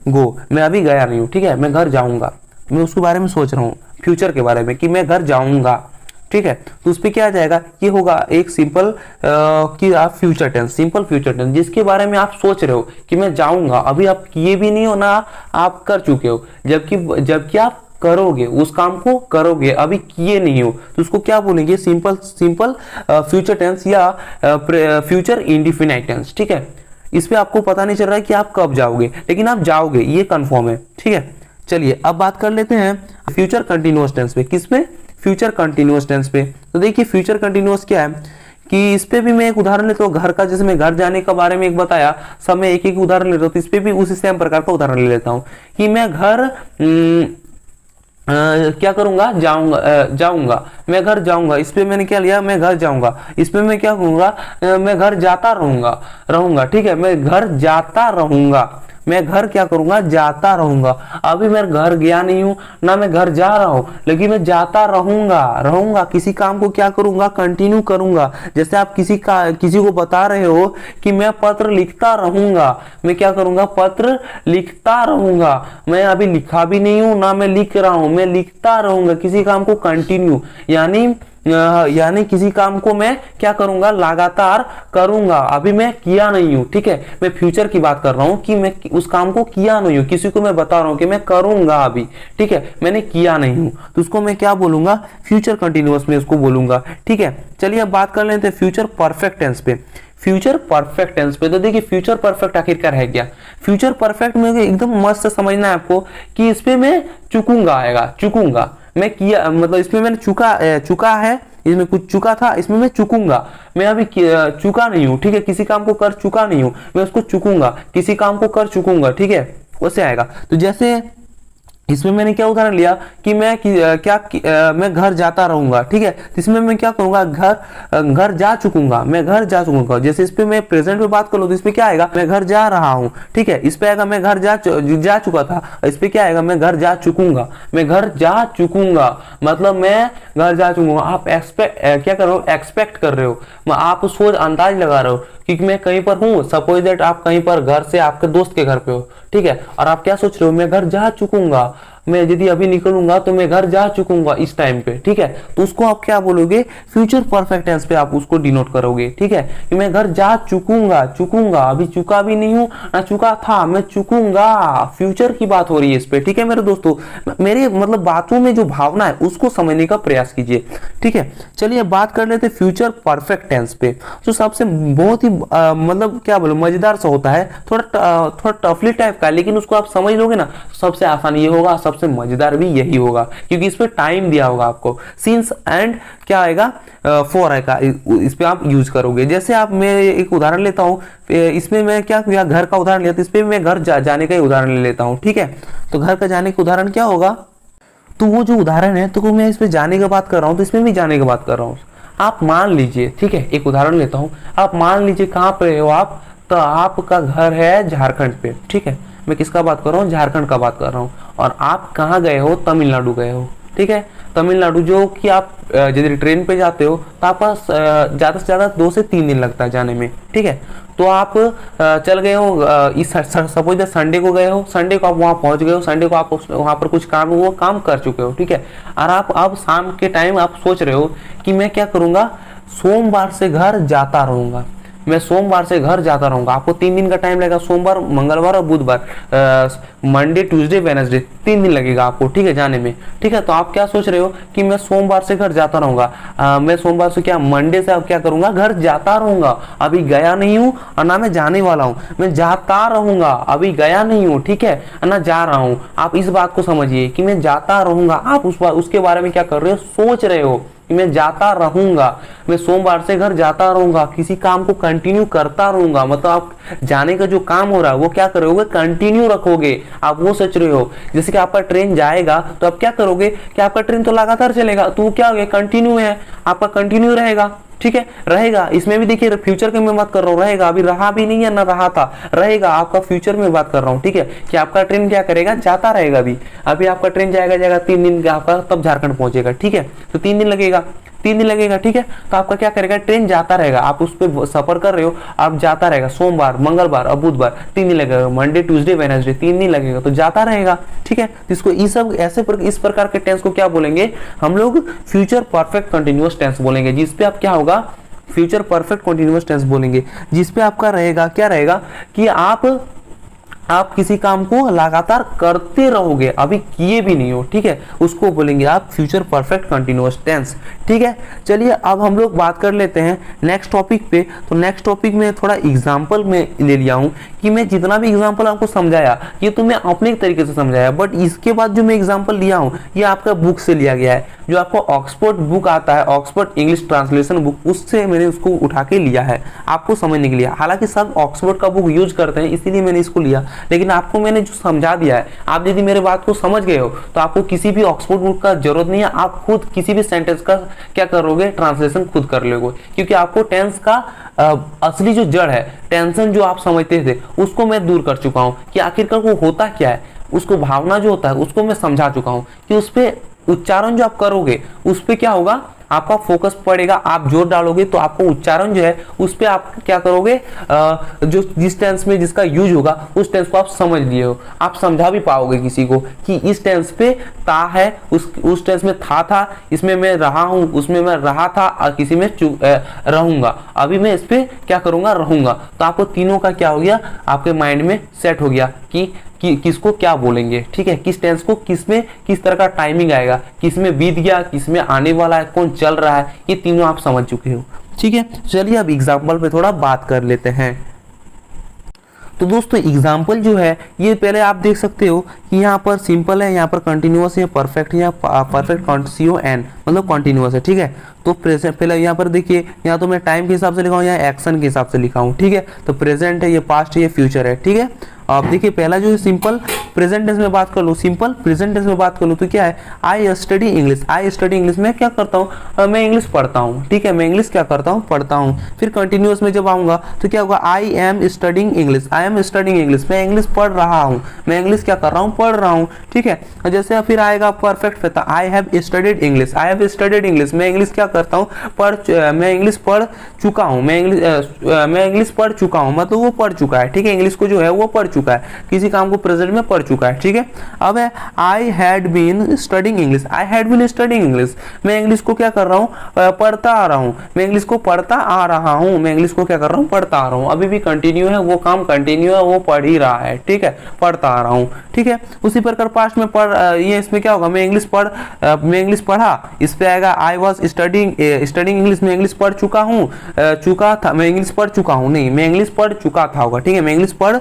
S1: गो, मैं अभी गया नहीं हूँ, ठीक है, मैं घर जाऊंगा, मैं उसके बारे में सोच रहा हूँ, फ्यूचर के बारे में कि मैं घर जाऊंगा, ठीक है। तो उस पर क्या आ जाएगा, ये होगा एक सिंपल कि आप future tense, simple future tense, जिसके बारे में आप सोच रहे हो कि मैं जाऊंगा, अभी आप किए भी नहीं हो ना आप कर चुके हो, जबकि आप करोगे, उस काम को करोगे, अभी किए नहीं हो, तो उसको क्या बोलेंगे, सिंपल फ्यूचर टेंस या फ्यूचर इंडिफिनाइट टेंस, ठीक है। इस पे आपको पता नहीं चल रहा है कि आप कब जाओगे, लेकिन आप जाओगे, ये कंफर्म है, ठीक है। चलिए अब बात कर लेते हैं फ्यूचर कंटिन्यूअस टेंस पे, किस पे, फ्यूचर कंटिन्यूअस टेंस पे। तो देखिए फ्यूचर कंटिन्यूअस क्या है कि इस पे भी मैं एक उदाहरण लेता हूँ घर का, जैसे मैं घर जाने के बारे में एक बताया, सब मैं एक एक उदाहरण लेता हूँ, तो इस पे भी उसी सेम प्रकार का उदाहरण ले लेता हूँ कि मैं घर क्या करूंगा, जाऊंगा, मैं घर जाऊंगा। इस पे मैंने क्या लिया, मैं घर जाऊंगा। इस पे मैं क्या करूंगा, मैं घर जाता रहूंगा, ठीक है, मैं घर जाता रहूंगा, मैं घर क्या करूंगा, जाता रहूंगा। अभी मैं घर गया नहीं हूं ना, मैं घर जा रहा हूं, लेकिन मैं जाता रहूंगा किसी काम को क्या करूंगा, कंटिन्यू करूंगा। जैसे आप किसी को बता रहे हो कि मैं पत्र लिखता रहूंगा, मैं क्या करूंगा, पत्र लिखता रहूंगा। मैं अभी लिखा भी नहीं हूं ना मैं लिख रहा हूं, मैं लिखता रहूंगा किसी काम को कंटिन्यू, यानी किसी काम को मैं क्या करूंगा, लगातार करूंगा। अभी मैं किया नहीं हूं, ठीक है, मैं फ्यूचर की बात कर रहा हूं कि मैं उस काम को किया नहीं हूं, किसी को मैं बता रहा हूं कि मैं करूंगा अभी, ठीक है, मैंने किया नहीं हूं, तो उसको मैं क्या बोलूंगा, फ्यूचर कंटिन्यूअस में उसको बोलूंगा, ठीक है। चलिए अब बात कर लेते हैं फ्यूचर परफेक्ट टेंस पे। फ्यूचर परफेक्ट टेंस पे तो देखिए फ्यूचर परफेक्ट आखिरकार है क्या। फ्यूचर परफेक्ट में एकदम मस्त समझना है आपको कि इस पे मैं चुकूंगा आएगा, चुकूंगा, मैं किया मतलब इसमें मैंने चुका है, इसमें कुछ चुका था, इसमें मैं चुकूंगा, मैं अभी चुका नहीं हूं, ठीक है, किसी काम को कर चुका नहीं हूं, मैं उसको चुकूंगा, किसी काम को कर चुकूंगा, ठीक है, उससे आएगा। तो जैसे इसमें मैंने क्या उदाहरण लिया कि मैं घर जाता रहूंगा, ठीक है, तो इसमें मैं क्या करूंगा, घर जा चुकूंगा, मैं घर जा चुकूंगा। जैसे इस पे मैं प्रेजेंट में बात करूं तो इस पे क्या आएगा, मैं घर जा रहा हूं, ठीक है, इस पे आएगा मैं घर जा चुका था, इस पे क्या आएगा, मैं घर जा चुकूंगा, मैं घर जा चुकूंगा, मतलब मैं घर जा चुकूंगा। आप क्या कर रहे हो, एक्सपेक्ट कर रहे हो, आप सोच अंदाज लगा रहे हो कि मैं कहीं पर हूं, सपोज दैट आप कहीं पर घर से आपके दोस्त के घर पे हो, ठीक है, और आप क्या सोच रहे हो, मैं घर जा चुकूंगा, मैं यदि अभी निकलूंगा तो मैं घर जा चुकूंगा इस टाइम पे, ठीक है, तो उसको आप क्या बोलोगे, फ्यूचर परफेक्ट टेंस पे आप उसको डिनोट करोगे, ठीक है, कि मैं घर जा चुकूंगा, अभी चुका भी नहीं हूं ना चुका था, मैं चुकूंगा, फ्यूचर की बात हो रही है इस पे, ठीक है मेरे दोस्तों। मेरे मतलब बातों में जो भावना है उसको समझने का प्रयास कीजिए, ठीक है। चलिए बात कर लेते फ्यूचर परफेक्ट टेंस पे, जो सबसे बहुत ही मतलब क्या बोलो मजेदार सा होता है, थोड़ा टफली टाइप का, लेकिन उसको आप समझ लोगे ना सबसे आसान ये होगा, सबसे मजेदार भी यही होगा, क्योंकि इस पे टाइम दिया होगा आपको। सिंस एंड क्या आएगा, फॉर आएगा, इस पे आप यूज करोगे। जैसे आप मैं एक उदाहरण लेता हूँ, इसमें मैं क्या किया, घर का उदाहरण लिया, तो इस पे मैं घर जाने का उदाहरण ले लेता हूँ, ठीक है। तो घर का जाने का उदाहरण क्या होगा, तो वो जो उदाहरण है, तो मैं इस पे जाने की बात कर रहा हूँ, तो इसमें भी जाने की बात कर रहा हूँ। आप मान लीजिए, ठीक है, एक उदाहरण लेता हूँ, आप मान लीजिए कहाँ पे हो आप, तो आपका घर है झारखंड पे, ठीक है, मैं किसका बात कर रहा हूँ, झारखंड का बात कर रहा हूँ, और आप कहाँ गए हो, तमिलनाडु गए हो, ठीक है, तमिलनाडु, जो कि आप यदि ट्रेन पे जाते हो तो आपका ज़्यादा से ज़्यादा 2 से 3 दिन लगता है जाने में, ठीक है। तो आप चल गए हो, इस सपोज संडे को गए हो, संडे को आप वहाँ पहुँच गए हो, संडे को आप वहाँ पर कुछ काम वो काम कर चुके हो, ठीक है, और आप अब शाम के टाइम आप सोच रहे हो कि मैं क्या करूँगा, सोमवार से घर जाता रहूँगा, मैं सोमवार से घर जाता रहूंगा। आपको 3 दिन का टाइम लगेगा, सोमवार, मंगलवार और बुधवार, मंडे, ट्यूसडे, वेडनेसडे, 3 दिन लगेगा आपको, ठीक है, जाने में, ठीक है। तो आप क्या सोच रहे हो कि मैं सोमवार से घर जाता रहूंगा, मैं सोमवार से क्या, मंडे से अब क्या करूंगा, घर जाता रहूंगा, अभी गया नहीं हूं और ना मैं जाने वाला हूं, मैं जाता रहूंगा, अभी गया नहीं हूं, ठीक है, ना जा रहा हूं। आप इस बात को समझिए कि मैं जाता रहूंगा, आप उसके बारे में क्या कर रहे हो, सोच रहे हो कि मैं जाता रहूंगा, मैं सोमवार से घर जाता रहूंगा, किसी काम को कंटिन्यू करता रहूंगा, मतलब आप जाने का जो काम हो रहा है वो क्या करोगे, कंटिन्यू रखोगे, आप वो सोच रहे हो। जैसे कि आपका ट्रेन जाएगा तो आप क्या करोगे कि आपका ट्रेन तो लगातार चलेगा, तो वो क्या हो गया, कंटिन्यू है, आपका कंटिन्यू रहेगा, ठीक है, रहेगा। इसमें भी देखिए फ्यूचर की मैं बात कर रहा हूँ, रहेगा, अभी रहा भी नहीं है ना रहा था, रहेगा, आपका फ्यूचर में बात कर रहा हूँ, ठीक है, कि आपका ट्रेन क्या करेगा, जाता रहेगा, अभी आपका ट्रेन जाएगा 3 दिन का आपका, तब झारखंड पहुंचेगा, ठीक है, तो 3 दिन लगेगा, ठीक है। तो आपका क्या करेगा, ट्रेन जाता रहेगा, आप उस पर सफर कर रहे हो, आप जाता रहेगा, सोमवार, मंगलवार और बुधवार 3 दिन लगेगा, मंडे, ट्यूसडे, वेडनेसडे 3 दिन लगेगा, तो जाता रहेगा, ठीक है। तो इसको इस प्रकार के टेंस को क्या बोलेंगे हम लोग, फ्यूचर परफेक्ट कंटिन्यूअस टेंस बोलेंगे, जिसपे आप क्या होगा, फ्यूचर परफेक्ट कंटिन्यूअस टेंस बोलेंगे, जिसपे आपका रहेगा क्या रहेगा कि आप आप किसी काम को लगातार करते रहोगे, अभी किए भी नहीं हो, ठीक है, उसको बोलेंगे आप फ्यूचर परफेक्ट कंटिन्यूअस टेंस, ठीक है। चलिए अब हम लोग बात कर लेते हैं नेक्स्ट टॉपिक पे। तो नेक्स्ट टॉपिक में थोड़ा एग्जाम्पल में ले लिया हूँ कि मैं जितना भी एग्जाम्पल आपको समझाया ये तो मैं अपने तरीके से समझाया, बट इसके बाद जो मैं एग्जाम्पल लिया हूँ ये आपका बुक से लिया गया है, जो आपको ऑक्सफोर्ड बुक आता है, ऑक्सफोर्ड इंग्लिश ट्रांसलेशन बुक, उससे मैंने उसको उठा के लिया है आपको समझने के लिए। हालांकि सब ऑक्सफोर्ड का बुक यूज करते हैं इसीलिए मैंने इसको लिया, लेकिन आपको मैंने जो समझा दिया है, आप यदि मेरे बात को समझ गए हो तो आपको किसी भी ऑक्सफोर्ड बुक का जरूरत नहीं है, आप खुद किसी भी सेंटेंस का क्या करोगे, ट्रांसलेशन खुद कर लोगे, क्योंकि आपको टेंस का असली जो जड़ है, टेंशन जो आप समझते थे उसको मैं दूर कर चुका हूँ कि आखिरकार वो होता क्या है, उसको भावना जो होता है उसको मैं समझा चुका हूँ कि उस पे उच्चारण जो आप करोगे उस पे क्या होगा, आपका फोकस पड़ेगा, आप जोर डालोगे तो आपको उच्चारण जो है उस पे आप क्या करोगे, जो जिस टेंस में जिसका यूज होगा उस टेंस को आप समझ लिए हो, आप समझा भी पाओगे किसी को कि इस टेंस पे ता है, उस टेंस में था, इसमें मैं रहा हूं, उसमें मैं रहा था, और किसी में रहूंगा, अभी मैं इस पे क्या करूंगा, रहूंगा। तो आपको तीनों का क्या हो गया, आपके माइंड में सेट हो गया कि किसको क्या बोलेंगे, ठीक है, किस टेंस को किस में किस तरह का टाइमिंग आएगा, किस में बीत गया, किस में आने वाला है, कौन चल रहा है, ये तीनों आप समझ चुके हो, ठीक है। चलिए अब एग्जाम्पल पे थोड़ा बात कर लेते हैं। तो दोस्तों एग्जाम्पल जो है ये पहले आप देख सकते हो कि यहाँ पर सिंपल है, यहाँ पर कंटिन्यूअस है, परफेक्ट है, परफेक्ट CON मतलब कंटिन्यूअस है, ठीक है। तो प्रेजेंट पहले यहाँ पर देखिए, यहाँ तो मैं टाइम के हिसाब से लिखा हूँ, यहाँ एक्शन के हिसाब से लिखा हूँ, ठीक है। तो प्रेजेंट है, ये पास्ट है, ये फ्यूचर है, ठीक है। अब देखिए पहला जो है सिंपल प्रेजेंट टेंस में बात कर लो, सिंपल प्रेजेंट टेंस में बात कर लो तो क्या है, I study English, I study English, मैं क्या करता हूँ, मैं इंग्लिश पढ़ता हूँ, ठीक है, मैं इंग्लिश क्या करता हूँ, पढ़ता हूँ। फिर कंटिन्यूअस में जब आऊंगा तो क्या होगा, I am studying English, I am studying English, मैं इंग्लिश पढ़ रहा हूँ, मैं इंग्लिश क्या कर रहा हूँ, पढ़ रहा हूँ, ठीक है। जैसे फिर आएगा परफेक्ट पे, I have studied English, I have studied English, मैं इंग्लिश क्या करता हूँ, मैं इंग्लिश पढ़ चुका हूँ, मैं इंग्लिश पढ़ चुका हूँ, मतलब वो पढ़ चुका है, ठीक है, इंग्लिश को जो है वो पढ़ चुका है, किसी काम को प्रेजेंट में पढ़ चुका है, ठीक है। अब है I had been studying English, I had been studying English, मैं इंग्लिश को क्या कर रहा हूँ, पढ़ता आ रहा हूँ, मैं इंग्लिश को पढ़ता आ रहा हूँ, मैं इंग्लिश को क्या कर रहा हूँ, पढ़ता आ रहा हूँ, अभी भी कंटिन्यू है, वो काम कंटिन्यू है, वो पढ़ ही रहा है, ठीक है, पढ़ता आ रहा हूँ, ठीक है। उसी प्रकार पास्ट में ये इसमें क्या होगा, मैं इंग्लिश पढ़ा, इस पे आएगा आई वॉज स्टडिंग इंग्लिश, मैं इंग्लिश पढ़ चुका हूँ, चुका था, मैं इंग्लिश पढ़ चुका हूँ, नहीं मैं इंग्लिश पढ़ चुका था होगा, ठीक है, मैं इंग्लिश पढ़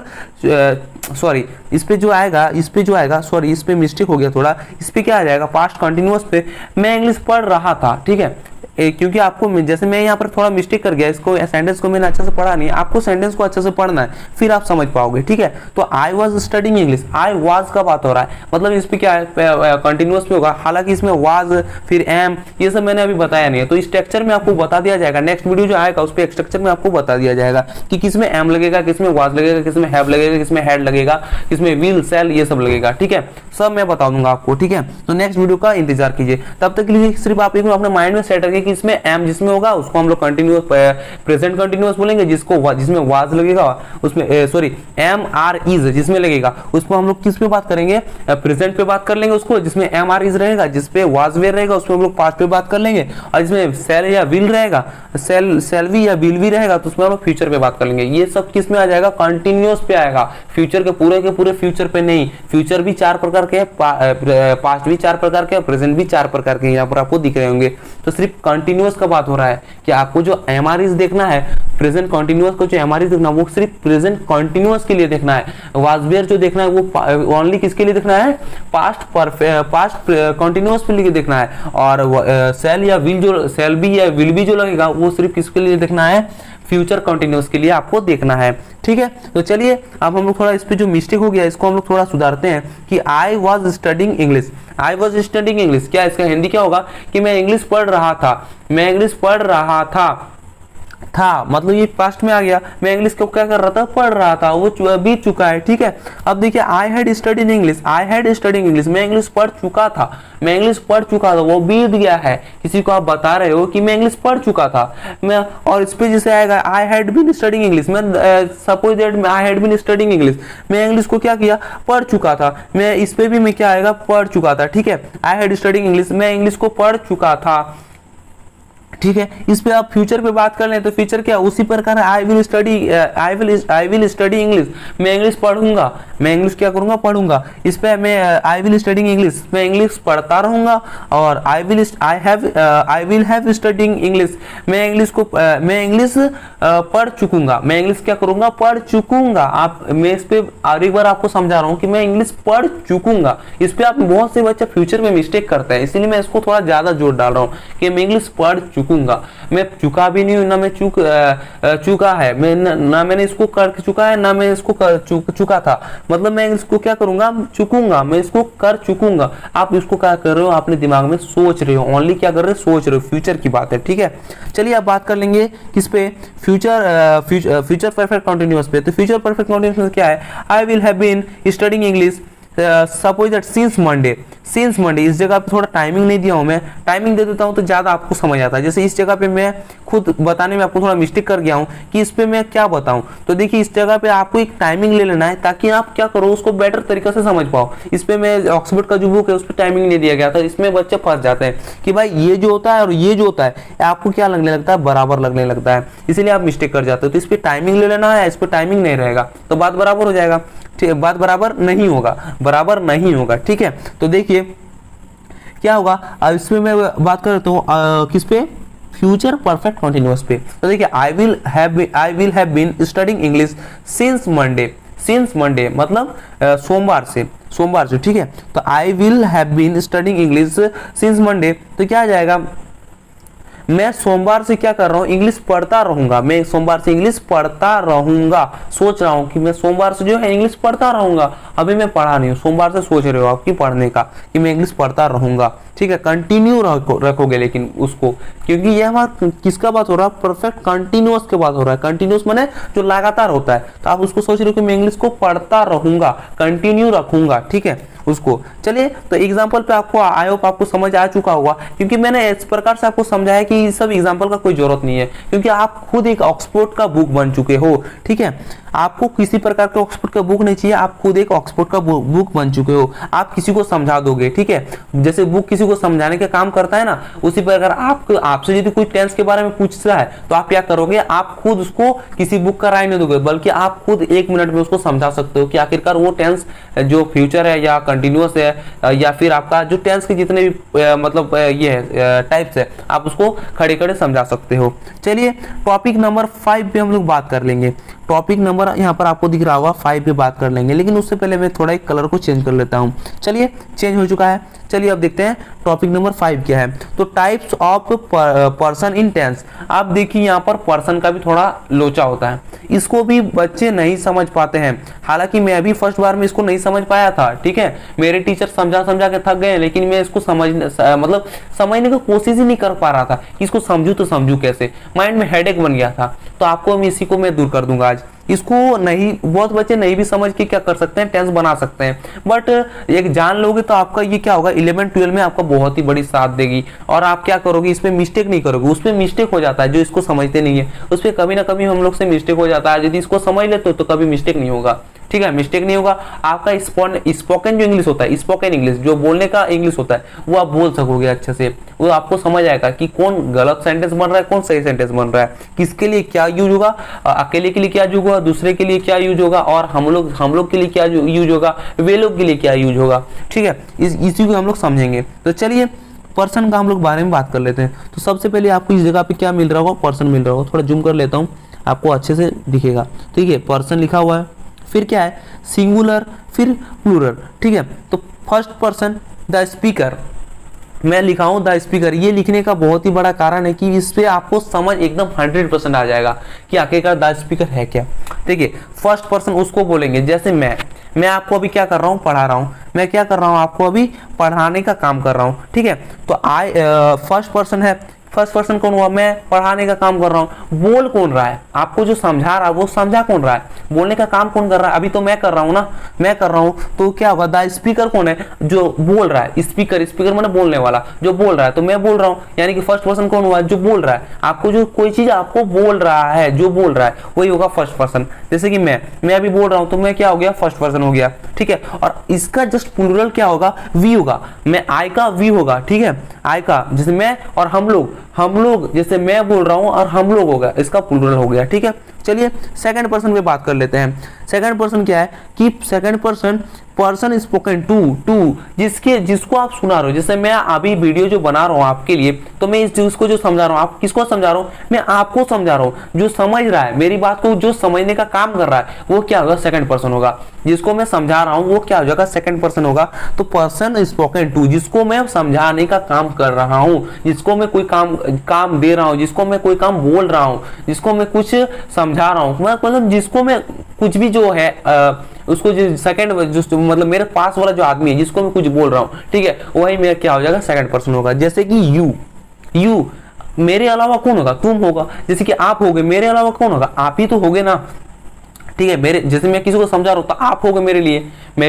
S1: सॉरी इस पे जो आएगा सॉरी इस पे मिस्टेक हो गया थोड़ा, इस पे क्या आ जाएगा, पास्ट कंटिन्यूअस पे मैं इंग्लिश पढ़ रहा था, ठीक है। क्योंकि आपको जैसे मैं यहाँ पर थोड़ा मिस्टेक कर गया, इसको सेंटेंस को मैंने अच्छे से पढ़ा नहीं, आपको सेंटेंस को अच्छे से पढ़ना है फिर आप समझ पाओगे, ठीक है। तो I was studying English, I was का बात हो रहा है, मतलब इस पे क्या है, कंटिन्यूअस पे होगा, हालांकि इसमें वाज फिर एम ये सब मैंने अभी बताया नहीं है, तो स्ट्रक्चर में आपको बता दिया जाएगा, नेक्स्ट वीडियो जो आएगा उस पर स्ट्रक्चर में आपको बता दिया जाएगा कि किसमें एम लगेगा, किसमें वाज लगेगा, किसमें हैव लगेगा, किसमें हैड लगेगा, किसमें विल सेल ये सब लगेगा, ठीक है, सब मैं बता दूंगा आपको, ठीक है। तो नेक्स्ट वीडियो का इंतजार कीजिए, तब तक के लिए सिर्फ आप अपने माइंड में सेट रखिए कि इसमें एम जिसमें होगा उसको हम लोग कंटिन्यूअस प्रेजेंट कंटिन्यूअस बोलेंगे, जिसमें वाज लगेगा उसमें सॉरी एम आर इज जिसमें लगेगा उसको हम लोग किस पे बात करेंगे, प्रेजेंट पे बात कर लेंगे उसको, जिसमें एम आर इज रहेगा, जिसपे वाज वेयर रहेगा उसमें हम लोग पास्ट पे बात कर लेंगे, और जिसमें सेल या विल रहेगा, सेल भी या विल भी रहेगा तो उसमें हम लोग फ्यूचर पे बात कर लेंगे। ये सब किस में आ जाएगा, कंटिन्यूअस पे आएगा, फ्यूचर के पूरे फ्यूचर पे नहीं। फ्यूचर भी 4 प्रकार के, पास्ट भी 4 प्रकार के, प्रेजेंट भी 4 प्रकार के यहाँ पर आपको दिख रहे होंगे। तो सिर्फ कंटिन्यूअस का बात हो रहा है कि आपको जो एमआरइज देखना है, प्रेजेंट कंटिन्यूअस को जो एमआरइज देखना वो सिर्फ प्रेजेंट कंटिन्यूअस के लिए देखना है। वाजवेयर जो देखना है वो ओनली किसके लिए देखना है, पास्ट कंटिन्यूअस के लिए देखना है। और सेल या विल जो सेल भी या विल भी जो लगेगा वो सिर्फ किसके लिए देखना है, फ्यूचर कंटिन्यूअस के लिए आपको देखना है, ठीक है। तो चलिए अब हम लोग थोड़ा इस पे जो मिस्टेक हो गया इसको हम लोग थोड़ा सुधारते हैं कि I was studying English, I was studying English, क्या इसका हिंदी क्या होगा कि मैं इंग्लिश पढ़ रहा था, मैं इंग्लिश पढ़ रहा था मतलब ये पास्ट में आ गया, मैं इंग्लिश को क्या कर रहा था, पढ़ रहा था, वो बीत चुका है, ठीक है। अब देखिए I had studied English, I had studied English, मैं इंग्लिश पढ़ चुका था, मैं इंग्लिश पढ़ चुका था, वो बीत गया है। किसी को आप बता रहे हो कि मैं इंग्लिश पढ़ चुका था, मैं और इस पे जैसे आएगा I had been studying English, मैं suppose that I had been studying English, मैं इंग्लिश को क्या किया, पढ़ चुका था, मैं इस पे भी मैं क्या आएगा, पढ़ चुका था, ठीक है। आई हैड स्टडीइंग इंग्लिश, मैं इंग्लिश को पढ़ चुका था, ठीक है। इस पे आप फ्यूचर पे बात कर लें तो फ्यूचर क्या उसी प्रकार आई विल स्टडी इंग्लिश, मैं इंग्लिश पढ़ूंगा, मैं इंग्लिश क्या करूंगा पढ़ूंगा। इस पे मैं आई विल स्टडिंग इंग्लिश, मैं इंग्लिश पढ़ता रहूंगा। और आई विल हैव स्टडिंग इंग्लिश, मैं इंग्लिश पढ़ चुकूंगा, मैं इंग्लिश क्या करूंगा पढ़ चुकूंगा। आप मैं इस पे और एक बार आपको समझा रहा हूं कि मैं इंग्लिश पढ़ चुकूंगा। इस पे आप बहुत से बच्चे फ्यूचर में मिस्टेक करते हैं, इसलिए मैं इसको थोड़ा ज्यादा जोर डाल रहा हूं कि मैं इंग्लिश पढ़ चुकूंगा। मैं चुका भी नहीं हूं, ना मैं चुका है, मैं ना मैंने इसको कर चुका है, ना मैं इसको कर चुका था। मतलब मैं इसको क्या करूंगा चुकूंगा, मैं इसको कर चुकूंगा। आप इसको क्या कर रहे हो अपने दिमाग में सोच रहे हो, ओनली क्या कर रहे हो सोच रहे हो, फ्यूचर की बात है, ठीक है। चलिए अब बात कर लेंगे किस पे, फ्यूचर परफेक्ट कंटिन्यूअस पे। तो फ्यूचर परफेक्ट कंटिन्यूअस क्या है, I will have been studying English suppose that since Monday, since Monday. इस जगह पे थोड़ा टाइमिंग नहीं दिया हूं, मैं टाइमिंग दे देता हूं तो ज्यादा आपको समझ आता है। जैसे इस जगह पे मैं खुद बताने में आपको थोड़ा मिस्टेक कर गया हूं कि इस पे मैं क्या बताऊं। तो देखिए इस जगह पे आपको एक टाइमिंग ले लेना है ताकि आप क्या करो उसको बेटर तरीके से समझ पाओ। इस पे मैं ऑक्सफोर्ड का जो बुक है उस पर टाइमिंग नहीं दिया गया था, इसमें बच्चे फंस जाते हैं कि भाई ये जो होता है और ये जो होता है आपको क्या लगने लगता है बराबर लगने लगता है, इसीलिए आप मिस्टेक कर जाते हो। तो इस पे टाइमिंग ले लेना है, इस पे टाइमिंग नहीं रहेगा तो बात बराबर हो जाएगा, बात बराबर नहीं होगा, बराबर नहीं होगा, ठीक है। तो देखिए क्या होगा, अब इसमें मैं बात करता हूँ किस पे, फ्यूचर परफेक्ट कंटिन्यूअस पे। तो देखिए I will have been studying English since Monday, since Monday मतलब सोमवार से, ठीक है। तो I will have been studying English since Monday, तो क्या आ जाएगा, मैं सोमवार से क्या कर रहा हूँ इंग्लिश पढ़ता रहूंगा, मैं सोमवार से इंग्लिश पढ़ता रहूंगा। सोच रहा हूँ कि मैं सोमवार से जो है इंग्लिश पढ़ता रहूंगा, अभी मैं पढ़ा नहीं हूँ, सोमवार से सोच रहे हो आपकी पढ़ने का कि मैं इंग्लिश पढ़ता रहूंगा, ठीक है। कंटिन्यू रखोगे लेकिन उसको, क्योंकि यह बात किसका बात हो रहा है, परफेक्ट कंटिन्यूअस के बात हो रहा है। कंटिन्यूअस माने जो लगातार होता है, तो आप उसको सोच रहे हो कि मैं इंग्लिश को पढ़ता रहूंगा, कंटिन्यू रखूंगा, ठीक है उसको। चलिए तो एग्जांपल पे आपको आई होप आपको समझ आ चुका होगा, क्योंकि मैंने इस प्रकार से आपको समझाया कि इस सब एग्जांपल का कोई जरूरत नहीं है, क्योंकि आप खुद एक ऑक्सफोर्ड का बुक बन चुके हो, ठीक है। आपको किसी प्रकार का ऑक्सफोर्ड का बुक नहीं चाहिए, आप खुद एक ऑक्सफोर्ड का बुक बन चुके हो, आप किसी को समझा दोगे, ठीक है। जैसे बुक किसी को समझाने का काम करता है ना, उसी प्रकार आपसे यदि कोई टेंस के बारे में पूछता है तो आप क्या करोगे, आप खुद उसको किसी बुक का राय नहीं दोगे, बल्कि आप खुद 1 मिनट में उसको समझा सकते हो कि आखिरकार वो टेंस जो फ्यूचर है या कंटिन्यूअस है या फिर आपका जो टेंस के जितने भी मतलब ये है टाइप्स है, आप उसको खड़े खड़े समझा सकते हो। चलिए टॉपिक नंबर 5 पे हम लोग बात कर लेंगे। टॉपिक नंबर यहाँ पर आपको दिख रहा होगा 5 पे बात कर लेंगे, लेकिन उससे पहले मैं थोड़ा एक कलर को चेंज कर लेता हूँ। चलिए चेंज हो चुका है। चलिए अब देखते हैं टॉपिक नंबर 5 क्या है। तो types of person in tense. आप देखिए यहाँ पर पर्सन का भी थोड़ा लोचा होता है, इसको भी बच्चे नहीं समझ पाते हैं। हालांकि मैं भी फर्स्ट बार में इसको नहीं समझ पाया था, ठीक है। मेरे टीचर समझा के थक गए, लेकिन मैं इसको समझने की कोशिश ही नहीं कर पा रहा था कि इसको समझूं तो समझूं कैसे, माइंड में हेडेक बन गया था। तो आपको इसी को मैं दूर कर दूंगा आज। इसको नहीं, बहुत बच्चे नहीं भी समझ के क्या कर सकते हैं, टेंस बना सकते हैं, बट एक जान लोगे तो आपका ये क्या होगा, 11-12 में आपका बहुत ही बड़ी साथ देगी। और आप क्या करोगे, इसमें मिस्टेक नहीं करोगे। उसमें मिस्टेक हो जाता है, जो इसको समझते नहीं है उस पर कभी ना कभी हम लोग से मिस्टेक हो जाता है। यदि इसको समझ लेते हो तो कभी मिस्टेक नहीं होगा, ठीक है, मिस्टेक नहीं होगा। आपका स्पोकन जो इंग्लिश होता है, स्पोकन इंग्लिश जो बोलने का इंग्लिश होता है, वो आप बोल सकोगे अच्छे से। वो आपको समझ आएगा कि कौन गलत सेंटेंस बन रहा है, कौन सही सेंटेंस बन रहा है, किसके लिए क्या यूज होगा, अकेले के लिए क्या यूज होगा, दूसरे के लिए क्या यूज होगा, और हम लोग के लिए क्या यूज होगा, वे लोग के लिए क्या यूज होगा, ठीक है। इसी को हम लोग समझेंगे। तो चलिए पर्सन का हम लोग बारे में बात कर लेते हैं। तो सबसे पहले आपको इस जगह पे क्या मिल रहा होगा, पर्सन मिल रहा होगा। थोड़ा जूम कर लेता हूँ, आपको अच्छे से दिखेगा, ठीक है। पर्सन लिखा हुआ है, फिर क्या है, सिंगुलर, फिर प्लूरल, ठीक है। तो फर्स्ट पर्सन द स्पीकर, मैं लिखा हूं द स्पीकर। ये लिखने का बहुत ही बड़ा कारण है कि इस पे आपको समझ एकदम 100% आ जाएगा कि आखिरकार द स्पीकर है क्या। देखिए फर्स्ट पर्सन उसको बोलेंगे, जैसे मैं आपको अभी क्या कर रहा हूं, पढ़ा रहा हूं। मैं क्या कर रहा हूं, आपको अभी पढ़ाने का काम कर रहा हूं, ठीक है। तो फर्स्ट पर्सन है, फर्स्ट पर्सन कौन हुआ, मैं पढ़ाने का काम कर रहा हूँ। बोल कौन रहा है, आपको जो समझा रहा है वो समझा कौन रहा है, बोलने का काम कौन कर रहा है, अभी तो मैं कर रहा हूँ ना, मैं कर रहा हूँ। तो क्या होगा, द स्पीकर कौन है, जो बोल रहा है। स्पीकर माने बोलने वाला, जो बोल रहा है। तो मैं बोल रहा हूँ, यानी कि फर्स्ट पर्सन कौन हुआ, जो बोल रहा है। आपको जो कोई चीज आपको बोल रहा है, जो बोल रहा है वही होगा फर्स्ट पर्सन। जैसे कि मैं अभी बोल रहा हूँ, तो मैं क्या हो गया, फर्स्ट पर्सन हो गया, ठीक है। और इसका जस्ट प्लूरल क्या होगा, वी होगा। मैं आई का वी होगा, ठीक है। आई का जैसे मैं और हम हम लोग, जैसे मैं बोल रहा हूँ और हम लोग हो गया, इसका प्लूरल हो गया। ठीक है, चलिए सेकंड पर्सन पे बात कर लेते हैं। सेकंड पर्सन क्या है कि second person person spoken to जिसको आप सुना रहे हो। जैसे मैं अभी वीडियो जो बना रहा हूँ आपके लिए, तो मैं इस चीज को जो समझा रहा हूँ, आप किसको समझा रहा हूँ, मैं आपको समझा रहा हूँ। जो समझ रहा है मेरी बात को, जो समझने का काम कर रहा है, वो क्या होगा, सेकंड पर्सन होगा। जिसको मैं समझा रहा हूँ वो क्या हो जाएगा, सेकंड पर्सन होगा। तो पर्सन स्पोकन टू, जिसको मैं समझाने का काम कर रहा हूँ, जिसको मैं कोई काम दे रहा हूँ, जिसको मैं कोई काम बोल रहा हूँ, जिसको मैं कुछ समझा रहा हूँ, मतलब जिसको मैं कुछ भी जो है उसको जो सेकंड, जो मतलब मेरे पास वाला जो आदमी है जिसको मैं कुछ बोल रहा हूँ, ठीक है, वही मेरा क्या हो जाएगा, सेकंड पर्सन होगा। जैसे कि यू मेरे अलावा कौन होगा, तुम होगा। जैसे कि आप होगे, मेरे अलावा कौन होगा, आप ही तो होगे ना। ठीक है, मेरे जैसे मैं किसी को समझा रहा हूँ तो आप होगे मेरे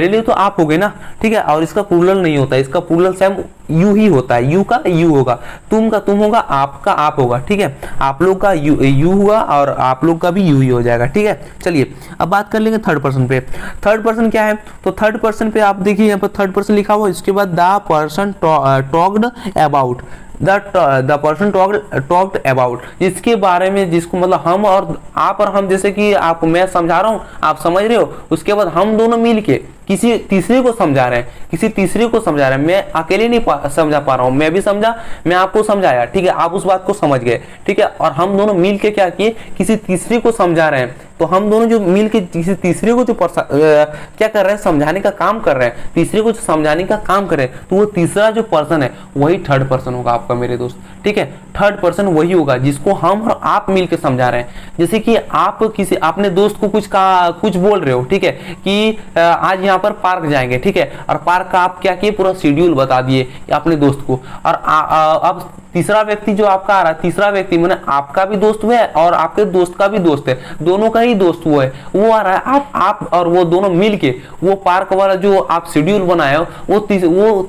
S1: लिए तो आप होगे ना। ठीक है, और इसका प्लूरल नहीं होता, इसका प्लूरल सेम यू ही होता है। यू का यू होगा, तुम का तुम होगा, आपका आप होगा। ठीक है, आप लोग का यू हुआ और आप लोग का भी यू ही हो जाएगा। ठीक है, चलिए अब बात कर लेंगे थर्ड पर्सन पे। थर्ड पर्सन क्या है, तो थर्ड पर्सन पे आप देखिए यहाँ पर थर्ड पर्सन लिखा हुआ, इसके बाद the person talked about, the person talked about, जिसके बारे में, जिसको मतलब हम और आप और हम, जैसे कि आप, मैं समझा रहा हूँ आप समझ रहे हो, उसके बाद हम दोनों मिलके किसी तीसरे को समझा रहे हैं, किसी तीसरे को समझा रहे हैं। मैं अकेले नहीं समझा पा रहा हूँ, मैं भी समझा, मैं आपको समझाया। ठीक है, आप उस बात को समझ गए। ठीक है, और हम दोनों मिलके क्या किए, किसी तीसरे को समझा रहे हैं। तो हम दोनों जो मिलके किसी तीसरे को जो क्या कर रहे हैं, समझाने का काम कर रहे हैं, तीसरे को जो समझाने का काम कर रहे हैं, तो वो तीसरा जो पर्सन है वही थर्ड पर्सन होगा आपका मेरे दोस्त। ठीक है, थर्ड पर्सन वही होगा जिसको हम और आप मिलके समझा रहे हैं। जैसे कि आप किसी अपने दोस्त को कुछ बोल रहे हो, ठीक है, कि आज यहाँ पर पार्क जाएंगे। ठीक है, और पार्क का आप क्या किए, पूरा शेड्यूल बता दिए अपने दोस्त को। और अब तीसरा व्यक्ति जो आपका आ रहा है, तीसरा व्यक्ति मैंने आपका भी दोस्त हुआ है और आपके दोस्त का भी दोस्त है, दोनों का ही दोस्त हुआ है, वो आ रहा है। आप और वो दोनों मिलके वो पार्क वाला जो आप शेड्यूल बनाए हो, वो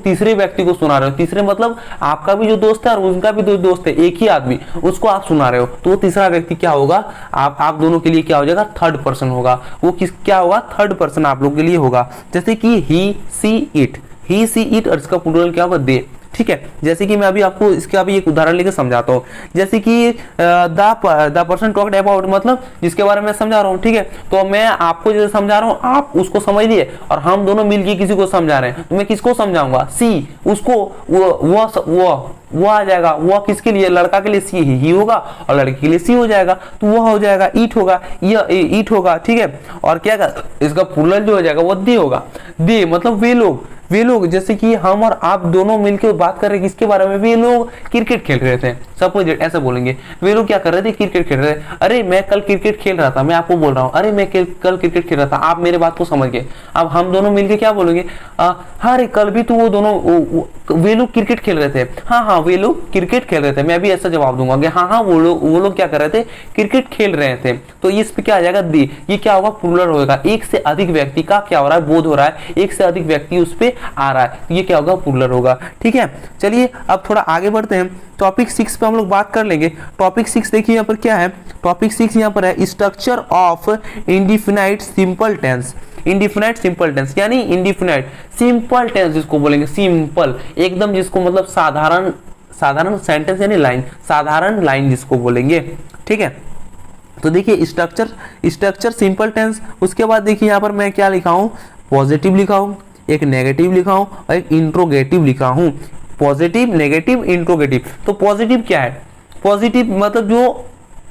S1: तीसरे व्यक्ति को सुना रहे हो। तीसरे मतलब आपका भी जो दोस्त है और उनका भी जो दोस्त है, एक ही आदमी, उसको आप सुना रहे हो। तो वो तीसरा व्यक्ति क्या होगा, आप दोनों के लिए क्या हो जाएगा, थर्ड पर्सन होगा। वो क्या होगा, थर्ड पर्सन आप लोग के लिए होगा। जैसे कि ही सी इट, और इसका प्लूरल क्या होगा, दे। ठीक है, जैसे कि मैं अभी आपको इसका अभी एक उदाहरण लेकर समझाता हूँ। जैसे कि द पर्सन टॉक्ड अबाउट, मतलब जिसके बारे में समझा रहा हूँ। ठीक है, तो मैं आपको जैसे समझा रहा हूँ, आप उसको समझ लिए, और हम दोनों मिलकर किसी को समझा रहे हैं, तो मैं किसको समझाऊंगा, सी, उसको, वो आ जाएगा। वो किसके लिए, लड़का के लिए सी ही होगा, और लड़की के लिए सी हो जाएगा, तो वो हो जाएगा ईट होगा, ये ईट होगा। ठीक है, और क्या इसका प्लूरल जो हो जाएगा वो दे होगा। दे मतलब वे लोग जैसे कि हम और आप दोनों मिलकर बात कर रहे हैं किसके बारे में, वे लोग क्रिकेट खेल रहे थे। सपोज ऐसा बोलेंगे, वे लोग क्या कर रहे थे, क्रिकेट खेल रहे थे। अरे मैं कल क्रिकेट खेल रहा था, मैं आपको बोल रहा हूँ, अरे मैं कल क्रिकेट खेल रहा था, आप मेरे बात को समझ गए। अब हम दोनों मिलके क्या बोलेंगे, हाँ रे कल भी तो वो दोनों वे लोग क्रिकेट खेल रहे थे। हाँ वे लोग क्रिकेट खेल रहे थे, मैं भी ऐसा जवाब दूंगा कि हाँ वो लोग क्या कर रहे थे, क्रिकेट खेल रहे थे। तो इस पे क्या आ जाएगा, दी। ये क्या होगा, प्लूरल होगा। एक से अधिक व्यक्ति का क्या हो रहा है, बोध हो रहा है, एक से अधिक व्यक्ति उस पे आ रहा है, तो ये क्या होगा, प्लूरल होगा। ठीक है, चलिए अब थोड़ा आगे बढ़ते हैं। टॉपिक 6 पे हम लोग बात कर लेंगे। टॉपिक 6 देखिए यहाँ पर क्या है, टॉपिक 6 यहाँ पर है structure of indefinite simple tense. Indefinite simple tense यानी इंडिफिनाइट सिंपल टेंस जिसको बोलेंगे, सिंपल एकदम, जिसको मतलब साधारण सेंटेंस यानी लाइन, साधारण लाइन जिसको बोलेंगे। ठीक है, तो देखिए स्ट्रक्चर सिंपल टेंस। उसके बाद देखिए यहाँ पर मैं क्या लिखा हूँ, पॉजिटिव लिखा हूँ, एक नेगेटिव लिखा हूँ और एक इंट्रोगेटिव लिखा हूँ। Positive, negative, interrogative. तो पॉजिटिव क्या है, पॉजिटिव मतलब जो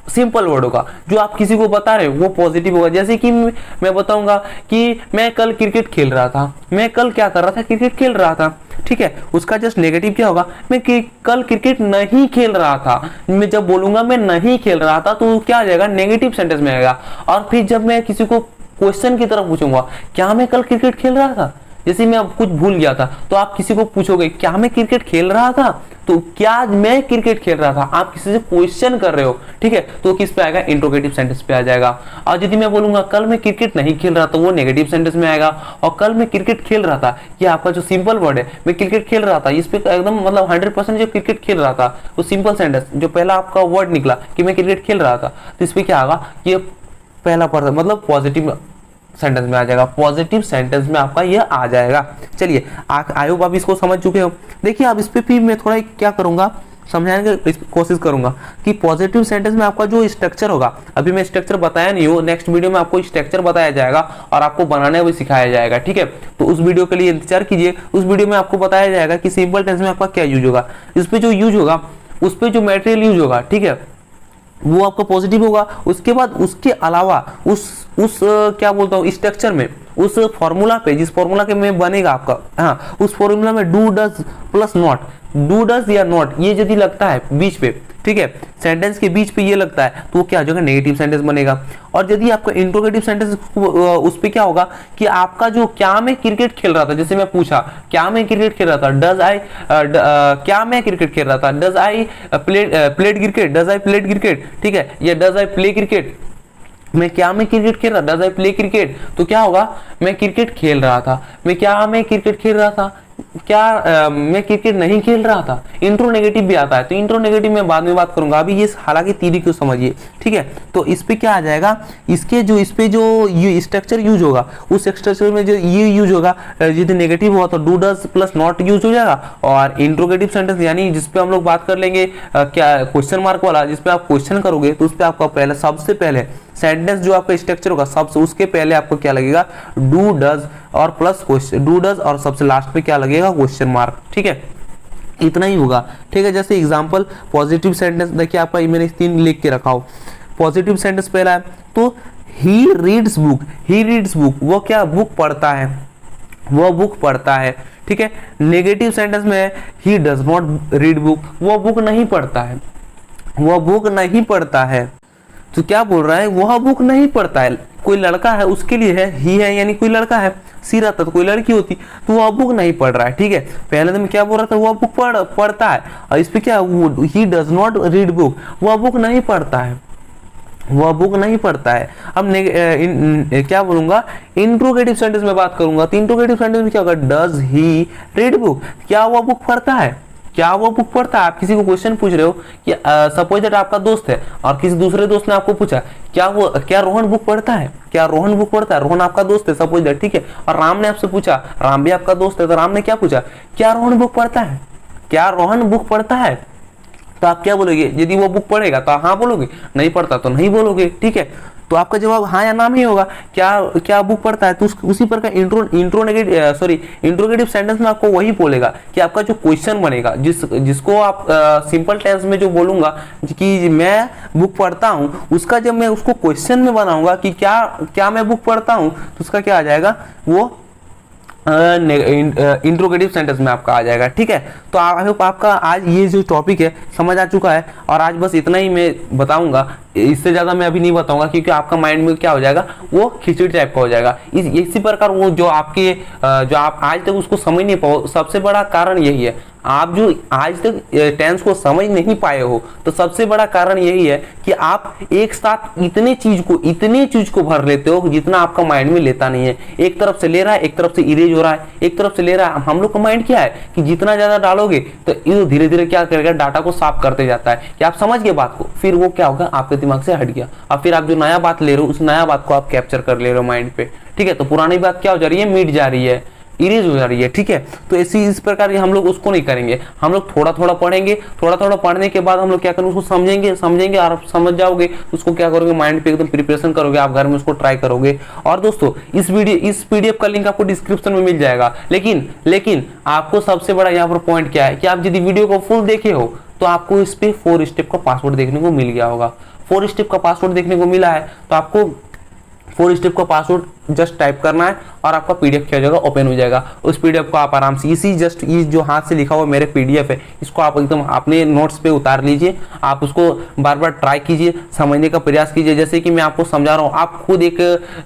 S1: सिंपल वर्ड होगा, जो आप किसी को बता रहे हो वो पॉजिटिव होगा। जैसे कि मैं बताऊंगा कि मैं कल क्रिकेट खेल रहा था, मैं कल क्या कर रहा था, क्रिकेट खेल रहा था। ठीक है, उसका जस्ट नेगेटिव क्या होगा, मैं कल क्रिकेट नहीं खेल रहा था। मैं जब बोलूंगा मैं नहीं खेल रहा था तो क्या आ जाएगा, नेगेटिव सेंटेंस में आएगा। और फिर जब मैं किसी को क्वेश्चन की तरफ पूछूंगा, क्या मैं कल क्रिकेट खेल रहा था, जैसे मैं कुछ भूल गया था, तो आप किसी को पूछोगे क्या मैं क्रिकेट खेल रहा था, तो क्या मैं क्रिकेट खेल रहा था, आप किसी से क्वेश्चन कर रहे हो। ठीक है, तो किस पे आएगा, इंट्रोगेटिव सेंटेंस पे आ जाएगा। और यदि मैं बोलूंगा कल मैं क्रिकेट नहीं खेल रहा, तो वो नेगेटिव सेंटेंस में आएगा। और कल मैं क्रिकेट खेल रहा था, ये आपका जो सिंपल वर्ड है, मैं क्रिकेट खेल रहा था, इस पे एकदम मतलब 100% जो क्रिकेट खेल रहा था, वो सिंपल सेंटेंस जो पहला आपका वर्ड निकला कि मैं क्रिकेट खेल रहा था, तो इस पे क्या आएगा, ये पहला पर्सन मतलब पॉजिटिव सेंटेंस में आ जाएगा, पॉजिटिव सेंटेंस में आपका यह आ जाएगा। चलिए आई होप आप इसको समझ चुके हो। देखिए अब इस पे भी मैं थोड़ा क्या करूंगा, समझाने की कोशिश करूंगा कि पॉजिटिव सेंटेंस में आपका जो स्ट्रक्चर होगा, अभी मैं स्ट्रक्चर बताया नहीं हूँ, नेक्स्ट वीडियो में आपको स्ट्रक्चर बताया जाएगा और आपको बनाने भी सिखाया जाएगा, ठीक है। तो उस वीडियो के लिए इंतजार कीजिए, उस वीडियो में आपको बताया जाएगा कि सिंपल टेंस में आपका क्या यूज होगा, इस पे जो यूज होगा, उस पे जो मटेरियल यूज होगा, ठीक है, वो आपका पॉजिटिव होगा। उसके बाद उसके अलावा उस क्या बोलता हूँ स्ट्रक्चर में, उस फॉर्मूला पे, जिस फॉर्मूला के में बनेगा आपका, हाँ, उस फॉर्मूला में do does plus not, do does या नॉट ये यदि लगता है बीच पे, ठीक है, सेंटेंस के बीच पे ये लगता है तो वो क्या हो जाएगा, नेगेटिव सेंटेंस बनेगा। और यदि आपका इंट्रोगेटिव सेंटेंस उस पे क्या होगा कि आपका जो क्या मैं क्रिकेट खेल रहा था, जैसे मैं पूछा क्या मैं क्रिकेट खेल रहा था, डज आई क्या मैं क्रिकेट खेल रहा था, does I played cricket, does I played cricket, ठीक है, या डज आई प्ले क्रिकेट, मैं क्रिकेट खेल रहा, डज आई प्ले क्रिकेट, तो क्या होगा, मैं क्रिकेट खेल रहा था, मैं क्रिकेट खेल रहा था, मैं क्रिकेट नहीं खेल रहा था। इंट्रो नेगेटिव भी आता है, तो इंट्रो नेगेटिव में बाद में बात करूंगा, अभी ये हालांकि तीरी को समझिए, ठीक है। तो इस पे क्या आ जाएगा, इस पे जो स्ट्रक्चर यूज होगा, उस स्ट्रक्चर में जो ये यूज होगा, यदि नेगेटिव हुआ तो do does plus not use हो जाएगा। और इंट्रोगेटिव सेंटेंस यानी जिसपे हम लोग बात कर लेंगे क्या क्वेश्चन मार्क वाला, जिसपे आप क्वेश्चन करोगे तो उस पे आपका पहले सबसे पहले सेंटेंस जो आपका स्ट्रक्चर होगा सबसे उसके पहले आपको क्या लगेगा, डू डज और प्लस क्वेश्चन, डू डज और सबसे लास्ट में क्या लगेगा, क्वेश्चन मार्क, ठीक है, इतना ही होगा, ठीक है। जैसे एग्जांपल पॉजिटिव सेंटेंस देखिए, आपका मैंने 3 लिख के रखा हो। पॉजिटिव सेंटेंस पहला है तो he reads book, he reads book, वो क्या बुक पढ़ता है, वो बुक पढ़ता है, ठीक है। नेगेटिव सेंटेंस में है he does not read book, वो बुक नहीं पढ़ता है, वो बुक नहीं पढ़ता है, तो क्या बोल रहा है, वह बुक नहीं पढ़ता है। कोई लड़का है उसके लिए है ही है, यानी कोई लड़का है, सी रहता तो कोई लड़की होती, तो वह बुक नहीं पढ़ रहा है, ठीक है। पहले तो मैं क्या बोल रहा था, वह बुक पढ़ता है, और इस पे क्या, he does not read book, वह बुक नहीं पढ़ता है, वह बुक नहीं पढ़ता है। अब क्या बोलूंगा, इंट्रोगेटिव सेंटेंस में बात करूंगा, तो इंट्रोगेटिव सेंटेंस में क्या होगा, डज ही रीड बुक, क्या वह बुक पढ़ता है, क्या वो बुक पढ़ता है। आप किसी को क्वेश्चन पूछ रहे हो कि सपोज दैट आपका दोस्त है और किसी दूसरे दोस्त ने आपको पूछा क्या रोहन बुक पढ़ता है, क्या रोहन बुक पढ़ता है, रोहन आपका दोस्त है सपोज दैट, ठीक है, और राम ने आपसे पूछा, राम भी आपका दोस्त है, तो राम ने क्या पूछा, क्या रोहन बुक पढ़ता है, क्या रोहन बुक पढ़ता है, तो आप क्या बोलोगे, यदि वो बुक पढ़ेगा तो हाँ बोलोगे, नहीं पढ़ता तो नहीं बोलोगे, ठीक है। तो आपका जवाब हाँ या ना में होगा, क्या बुक पढ़ता है, तो उसी पर का इंट्रोगेटिव सेंटेंस में आपको वही बोलेगा कि आपका जो क्वेश्चन बनेगा, जिसको आप सिंपल टेंस में जो बोलूंगा कि मैं बुक पढ़ता हूं, उसका जब मैं उसको क्वेश्चन में बनाऊंगा कि क्या मैं बुक पढ़ता हूं, तो उसका क्या आ जाएगा, वो इंट्रोगेटिव सेंटेंस में आपका आ जाएगा, ठीक है। तो आई होप आपका आज ये जो टॉपिक है समझ आ चुका है, और आज बस इतना ही मैं बताऊंगा, इससे ज्यादा मैं अभी नहीं बताऊंगा, क्योंकि आपका माइंड में क्या हो जाएगा, वो खिचड़ी टाइप का हो जाएगा। इसी प्रकार वो जो आप आज तक उसको समझ नहीं पाओ, सबसे बड़ा कारण यही है, आप जो आज तक टेंस को समझ नहीं पाए हो, तो सबसे बड़ा कारण यही है कि आप एक साथ इतने चीज को भर लेते हो जितना आपका माइंड में लेता नहीं है। एक तरफ से ले रहा है, एक तरफ से इरेज हो रहा है, एक तरफ से ले रहा है। हम लोग का माइंड क्या है कि जितना ज्यादा डालोगे तो ये धीरे धीरे क्या करेगा, डाटा को साफ करते जाता है कि आप समझ गए बात को, फिर वो क्या होगा, आपके दिमाग से हट गया, और फिर आप जो नया बात ले रहे हो उस नया बात को आप कैप्चर कर ले रहे हो माइंड पे, ठीक है। तो पुरानी बात क्या हो जा रही है, मिट जा रही है, इरेज हो जा रही है, ठीक है। तो इस प्रकार हम लोग उसको नहीं करेंगे, हम लोग थोड़ा थोड़ा पढ़ेंगे, थोड़ा थोड़ा पढ़ने के बाद हम लोग क्या करेंगे, उसको समझेंगे और आप समझ जाओगे, उसको क्या करोगे, माइंड पे एकदम प्रिपरेशन करोगे, आप घर में उसको ट्राई करोगे। और दोस्तों इस पीडीएफ का लिंक आपको डिस्क्रिप्शन में मिल जाएगा, लेकिन आपको सबसे बड़ा यहाँ पर पॉइंट क्या है कि आप यदि वीडियो को फुल देखे हो तो आपको इस पे 4 स्टेप का पासवर्ड देखने को मिल गया होगा। 4 स्टेप का पासवर्ड देखने को मिला है, तो आपको 4 स्टेप का पासवर्ड जस्ट टाइप करना है और आपका पीडीएफ क्या हो जाएगा, ओपन हो जाएगा। उस पीडीएफ को आप आराम से ये जो हाथ से लिखा हुआ मेरे पीडीएफ है, इसको आप एकदम अपने नोट्स पे उतार लीजिए, आप उसको बार बार ट्राई कीजिए, समझने का प्रयास कीजिए। जैसे कि मैं आपको समझा रहा हूँ, आप खुद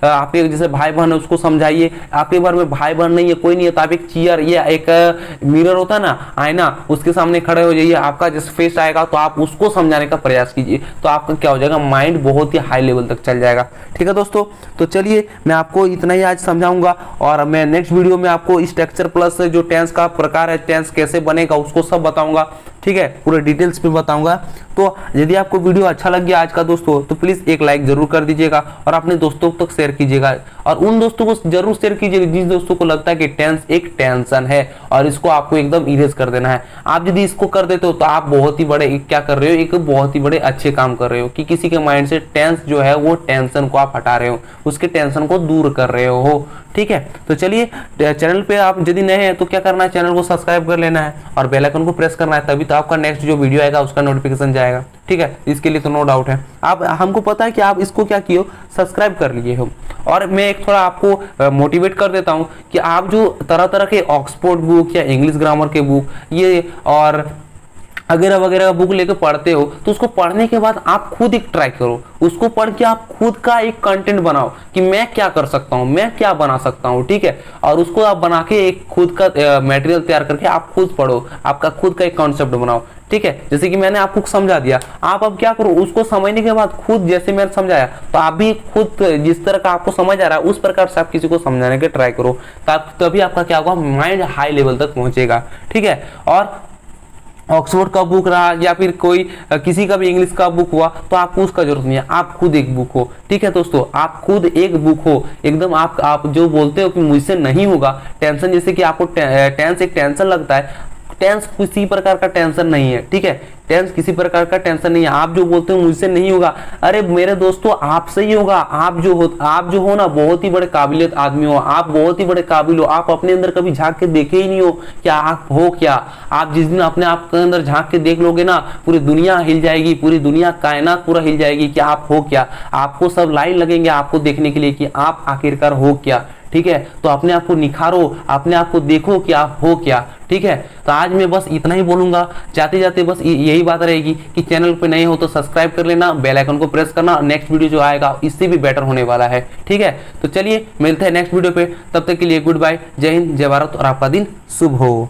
S1: आपके जैसे भाई बहन है उसको समझाइए, आपके बार में भाई बहन नहीं है, कोई नहीं है, तो आप एक चेयर या एक मिरर होता है ना, आईना, उसके सामने खड़े हो जाइए, आपका जैसे फेस आएगा तो आप उसको समझाने का प्रयास कीजिए, तो आपका क्या हो जाएगा, माइंड बहुत ही हाई लेवल तक चल जाएगा, ठीक है दोस्तों। तो चलिए मैं आपको इतना ही आज समझाऊंगा, और मैं नेक्स्ट वीडियो में आपको स्ट्रक्चर प्लस जो टेंस का प्रकार है, टेंस कैसे बनेगा उसको सब बताऊंगा, ठीक है, पूरे डिटेल्स में बताऊंगा। तो यदि आपको वीडियो अच्छा लग गया आज का दोस्तों, तो प्लीज एक लाइक जरूर कर दीजिएगा और अपने दोस्तों तक शेयर कीजिएगा। और उन दोस्तों को जरूर शेयर कीजिए जिन दोस्तों को लगता है कि टेंस एक टेंशन है और इसको आपको एकदम इरेज कर देना है। आप यदि इसको कर देते हो तो आप बहुत ही बड़े क्या कर रहे हो, एक बहुत ही बड़े अच्छे काम कर रहे हो कि किसी के माइंड से टेंस जो है वो टेंशन को आप हटा रहे हो, उसके टेंशन को दूर कर रहे हो। ठीक है, तो चलिए चैनल पे आप यदि नए हैं तो क्या करना है, चैनल को सब्सक्राइब कर लेना है और बेल आइकन को प्रेस करना है, तभी तो आपका नेक्स्ट जो वीडियो आएगा उसका नोटिफिकेशन जाएगा। ठीक है, इसके लिए तो नो डाउट है। आप हमको पता है कि आप इसको क्या किए हो, सब्सक्राइब कर लिए हो। और मैं एक थोड़ा आपको मोटिवेट कर देता हूं कि आप जो तरह तरह के ऑक्सफोर्ड बुक या इंग्लिश ग्रामर के बुक ये और वगैरह वगैरह का बुक लेकर पढ़ते हो तो उसको पढ़ने के बाद आप खुद एक ट्राई करो, उसको पढ़ के आप खुद का एक कंटेंट बनाओ कि मैं क्या कर सकता हूँ, मैं क्या बना सकता हूँ। ठीक है, और उसको आप बना के एक खुद का मटेरियल तैयार करके आप खुद पढ़ो, आपका खुद का एक कॉन्सेप्ट बनाओ। ठीक है, जैसे कि मैंने आपको समझा दिया, आप अब क्या करो, उसको समझने के बाद खुद जैसे मैंने समझाया तो आप भी खुद जिस तरह का आपको समझ आ रहा है उस प्रकार से आप किसी को समझाने के ट्राई करो, तभी आपका क्या होगा, माइंड हाई लेवल तक पहुंचेगा। ठीक है, और ऑक्सफोर्ड का बुक रहा या फिर कोई किसी का भी इंग्लिश का बुक हुआ तो आपको उसका जरूरत नहीं है, आप खुद एक बुक हो। ठीक है दोस्तों, आप खुद एक बुक हो एकदम। आप जो बोलते हो कि मुझसे नहीं होगा टेंशन, जैसे कि आपको टेंस एक टेंशन लगता है, टेंस किसी प्रकार का टेंशन नहीं है। ठीक है, टेंस किसी प्रकार का टेंशन नहीं है। आप जो बोलते हो मुझसे नहीं होगा, अरे मेरे दोस्तों आपसे ही होगा। आप जो हो ना बहुत ही बड़े काबिलियत आदमी हो, आप बहुत ही बड़े काबिल हो। आप अपने अंदर कभी झांक के देखे ही नहीं हो कि आप हो क्या। आप जिस दिन अपने आप के अंदर झांक के देख लोगे ना, पूरी दुनिया हिल जाएगी, पूरी दुनिया कायनात पूरा हिल जाएगी कि आप हो क्या। आपको सब लाइन लगेंगे आपको देखने के लिए कि आप आखिरकार हो क्या। ठीक है, तो अपने आप को निखारो, अपने आप को देखो कि आप हो क्या। ठीक है, तो आज मैं बस इतना ही बोलूंगा, जाते जाते बस यही बात रहेगी कि चैनल पे नए हो तो सब्सक्राइब कर लेना, बेल आइकन को प्रेस करना, नेक्स्ट वीडियो जो आएगा इससे भी बेटर होने वाला है। ठीक है, तो चलिए मिलते हैं नेक्स्ट वीडियो पे, तब तक के लिए गुड बाय, जय हिंद, जय भारत और आपका दिन शुभ हो।